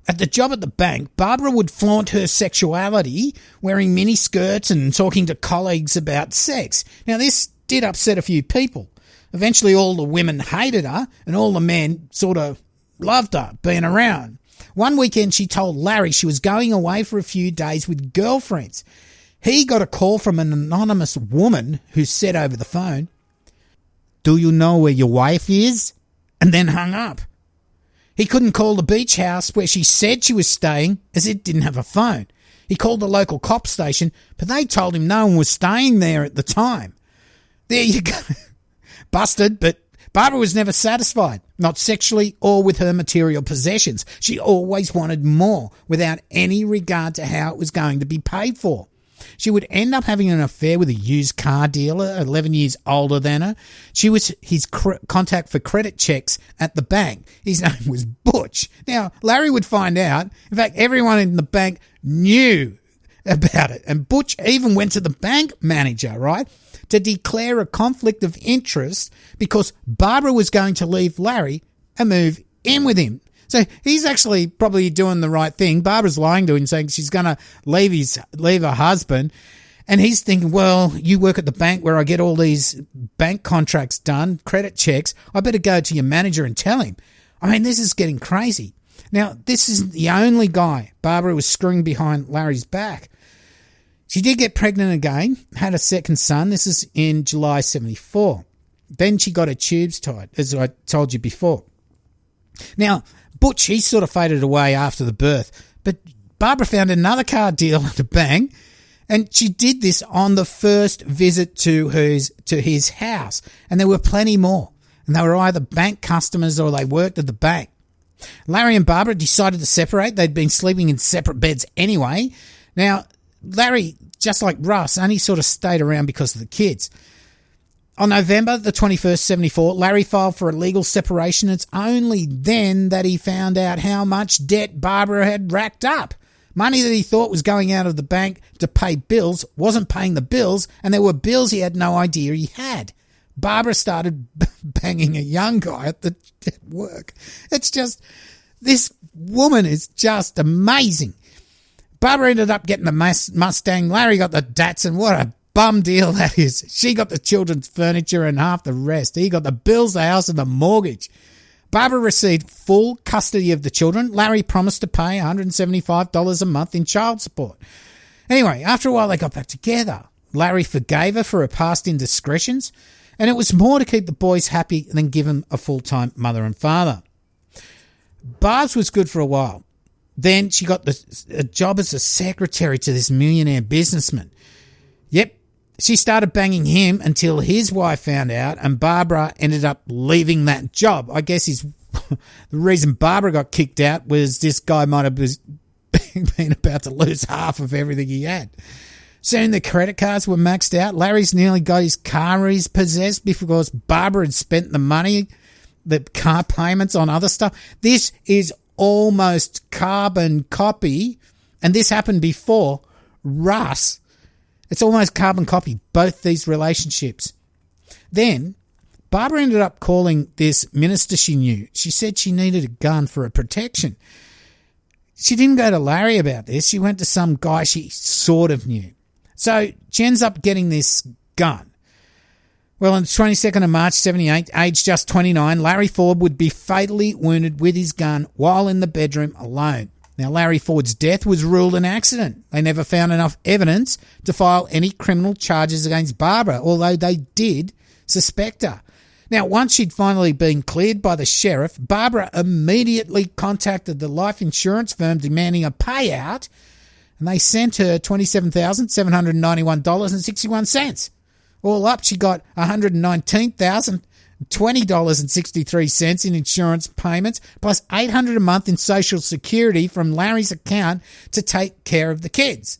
At the job at the bank, Barbara would flaunt her sexuality, wearing mini skirts and talking to colleagues about sex. Now, this did upset a few people. Eventually, all the women hated her and all the men sort of loved her being around. One weekend, she told Larry she was going away for a few days with girlfriends. He got a call from an anonymous woman who said over the phone, "Do you know where your wife is?" and then hung up. He couldn't call the beach house where she said she was staying as it didn't have a phone. He called the local cop station, but they told him no one was staying there at the time. There you go. Busted, but Barbara was never satisfied, not sexually or with her material possessions. She always wanted more, without any regard to how it was going to be paid for. She would end up having an affair with a used car dealer 11 years older than her. She was his contact for credit checks at the bank. His name was Butch. Now, Larry would find out. In fact, everyone in the bank knew about it. And Butch even went to the bank manager, right, to declare a conflict of interest because Barbara was going to leave Larry and move in with him. So he's actually probably doing the right thing. Barbara's lying to him, saying she's going to leave her husband. And he's thinking, well, you work at the bank where I get all these bank contracts done, credit checks. I better go to your manager and tell him. I mean, this is getting crazy. Now, this isn't the only guy Barbara was screwing behind Larry's back. She did get pregnant again, had a second son. This is in July 1974. Then she got her tubes tied, as I told you before. Now, Butch, he sort of faded away after the birth, but Barbara found another car deal at the bank, and she did this on the first visit to his house, and there were plenty more, and they were either bank customers or they worked at the bank. Larry and Barbara decided to separate. They'd been sleeping in separate beds anyway. Now, Larry, just like Russ, only sort of stayed around because of the kids. On November the 21st, 1974, Larry filed for a legal separation. It's only then that he found out how much debt Barbara had racked up. Money that he thought was going out of the bank to pay bills wasn't paying the bills, and there were bills he had no idea he had. Barbara started banging a young guy at work. It's just, this woman is just amazing. Barbara ended up getting the Mustang. Larry got the Datsun. What a bum deal that is. She got the children's furniture and half the rest. He got the bills, the house, and the mortgage. Barbara received full custody of the children. Larry promised to pay $175 a month in child support. Anyway, after a while they got back together. Larry forgave her for her past indiscretions, and it was more to keep the boys happy than give them a full-time mother and father. Barb's was good for a while. Then she got a job as a secretary to this millionaire businessman. Yep, she started banging him until his wife found out, and Barbara ended up leaving that job. I guess the reason Barbara got kicked out was this guy might have been about to lose half of everything he had. Soon the credit cards were maxed out. Larry's nearly got his car repossessed because Barbara had spent the money, the car payments on other stuff. This is almost carbon copy, and this happened before Russ. It's almost carbon copy, both these relationships. Then Barbara ended up calling this minister she knew. She said she needed a gun for her protection. She didn't go to Larry about this. She went to some guy she sort of knew. So she ends up getting this gun. Well, on the 22nd of March, 78, aged just 29, Larry Ford would be fatally wounded with his gun while in the bedroom alone. Now, Larry Ford's death was ruled an accident. They never found enough evidence to file any criminal charges against Barbara, although they did suspect her. Now, once she'd finally been cleared by the sheriff, Barbara immediately contacted the life insurance firm demanding a payout, and they sent her $27,791.61. All up, she got $119,020.63 in insurance payments, plus $800 a month in Social Security from Larry's account to take care of the kids.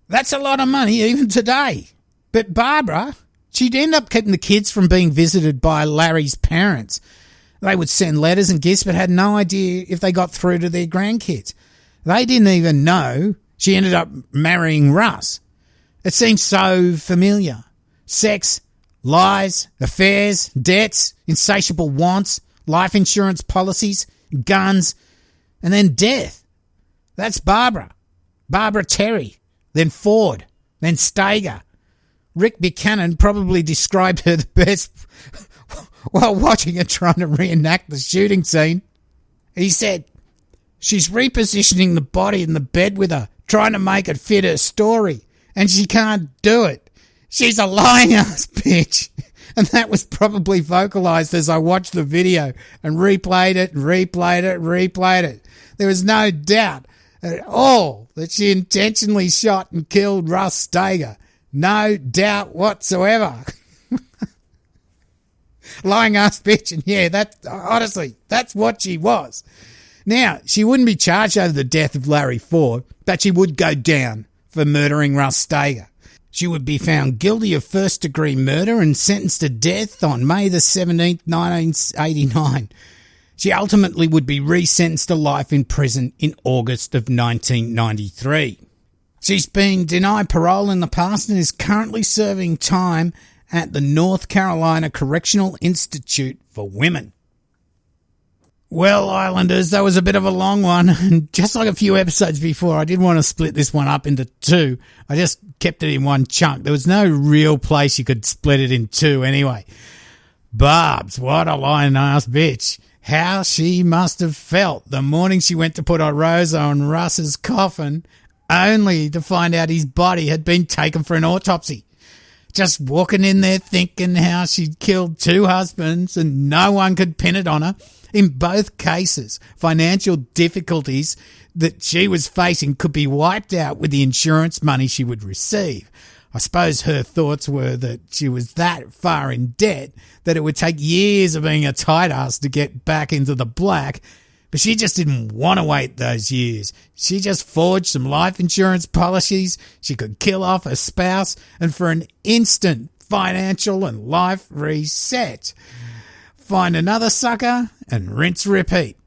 That's a lot of money even today. But Barbara, she'd end up keeping the kids from being visited by Larry's parents. They would send letters and gifts but had no idea if they got through to their grandkids. They didn't even know she ended up marrying Russ. It seemed so familiar. Sex, lies, affairs, debts, insatiable wants, life insurance policies, guns, and then death. That's Barbara. Barbara Terry, then Ford, then Stager. Rick Buchanan probably described her the best while watching her trying to reenact the shooting scene. He said, "She's repositioning the body in the bed with her, trying to make it fit her story, and she can't do it. She's a lying ass bitch." And that was probably vocalized as I watched the video and replayed it. There was no doubt at all that she intentionally shot and killed Russ Stager. No doubt whatsoever. Lying ass bitch. And yeah, honestly, that's what she was. Now, she wouldn't be charged over the death of Larry Ford, but she would go down for murdering Russ Stager. She would be found guilty of first-degree murder and sentenced to death on May the 17th, 1989. She ultimately would be resentenced to life in prison in August of 1993. She's been denied parole in the past and is currently serving time at the North Carolina Correctional Institute for Women. Well, Islanders, that was a bit of a long one. And just like a few episodes before, I didn't want to split this one up into two. I just kept it in one chunk. There was no real place you could split it in two anyway. Barbs, what a lying-ass bitch. How she must have felt the morning she went to put a rose on Russ's coffin, only to find out his body had been taken for an autopsy. Just walking in there thinking how she'd killed two husbands and no one could pin it on her. In both cases, financial difficulties that she was facing could be wiped out with the insurance money she would receive. I suppose her thoughts were that she was that far in debt that it would take years of being a tight ass to get back into the black, but she just didn't want to wait those years. She just forged some life insurance policies she could kill off her spouse, and for an instant financial and life reset, find another sucker and rinse repeat.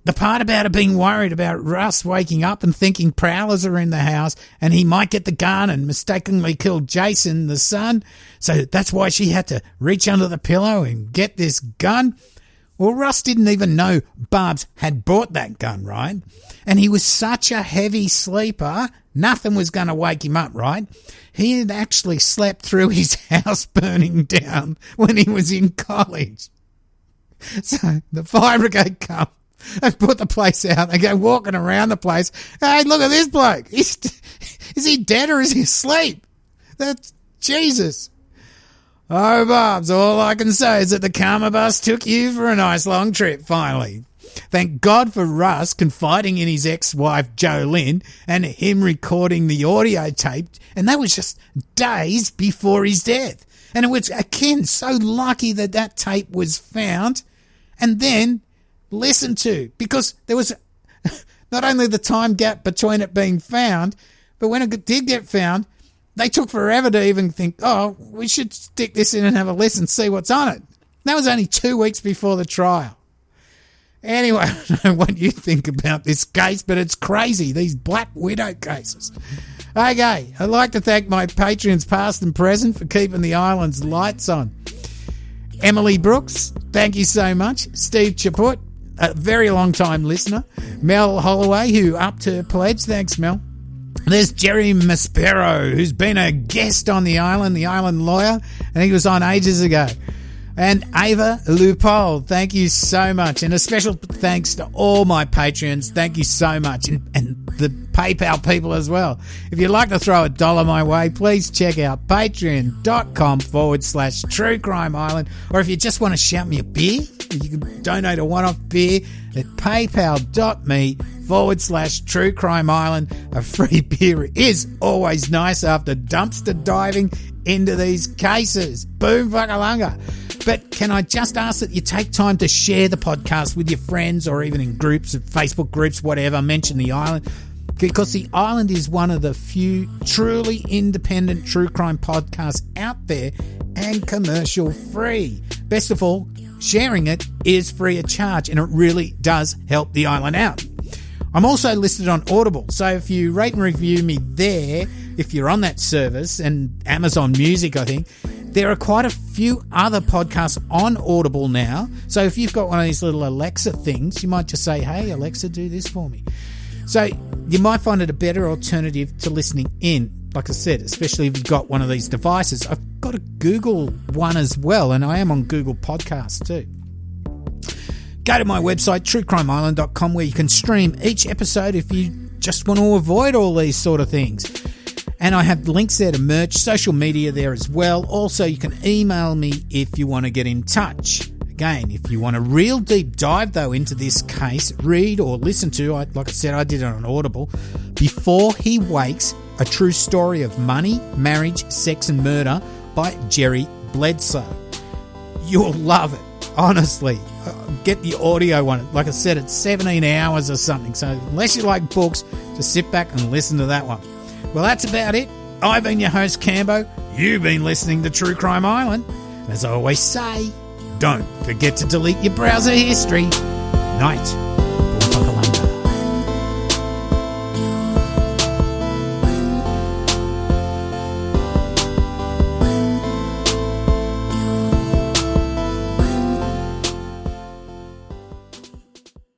The part about her being worried about Russ waking up and thinking prowlers are in the house and he might get the gun and mistakenly kill Jason, the son. So that's why she had to reach under the pillow and get this gun. Well, Russ didn't even know Barbs had bought that gun, right? And he was such a heavy sleeper, nothing was going to wake him up, right? He had actually slept through his house burning down when he was in college. So the fire brigade come and put the place out. They go walking around the place. Hey, look at this bloke. Is he dead or is he asleep? That's Jesus. Oh, Bobs, all I can say is that the Karma bus took you for a nice long trip, finally. Thank God for Russ confiding in his ex-wife, Jolynn, and him recording the audio tape, and that was just days before his death. And it was, again, so lucky that that tape was found and then listened to, because there was not only the time gap between it being found, but when it did get found, they took forever to even think, oh, we should stick this in and have a listen, see what's on it. That was only 2 weeks before the trial. Anyway, I don't know what you think about this case, but it's crazy, these Black Widow cases. Okay, I'd like to thank my patrons past and present for keeping the island's lights on. Emily Brooks, thank you so much. Steve Chaput, a very long-time listener. Mel Holloway, who upped her pledge. Thanks, Mel. There's Jerry Maspero, who's been a guest on the island lawyer, and he was on ages ago. And Ava Lupol, thank you so much. And a special thanks to all my patrons. Thank you so much. And the PayPal people as well. If you'd like to throw $1 my way, please check out patreon.com/True Crime Island. Or if you just want to shout me a beer, you can donate a one-off beer at paypal.me/True Crime Island. A free beer is always nice after dumpster diving into these cases. Boom fuckalunga. But can I just ask that you take time to share the podcast with your friends or even in groups, Facebook groups, whatever, mention the island. Because the island is one of the few truly independent true crime podcasts out there and commercial free. Best of all, sharing it is free of charge and it really does help the island out. I'm also listed on Audible, so if you rate and review me there, if you're on that service, and Amazon Music, I think, there are quite a few other podcasts on Audible now. So if you've got one of these little Alexa things, you might just say, hey, Alexa, do this for me. So you might find it a better alternative to listening in, like I said, especially if you've got one of these devices. I've got a Google one as well, and I am on Google Podcasts too. Go to my website, truecrimeisland.com, where you can stream each episode if you just want to avoid all these sort of things. And I have links there to merch, social media there as well. Also, you can email me if you want to get in touch. Again, if you want a real deep dive, though, into this case, read or listen to, like I said, I did it on Audible, Before He Wakes, A True Story of Money, Marriage, Sex and Murder by Jerry Bledsoe. You'll love it, honestly. Get the audio one. Like I said, it's 17 hours or something. So unless you like books, just sit back and listen to that one. Well, that's about it. I've been your host, Cambo. You've been listening to True Crime Island. As I always say, don't forget to delete your browser history. Night.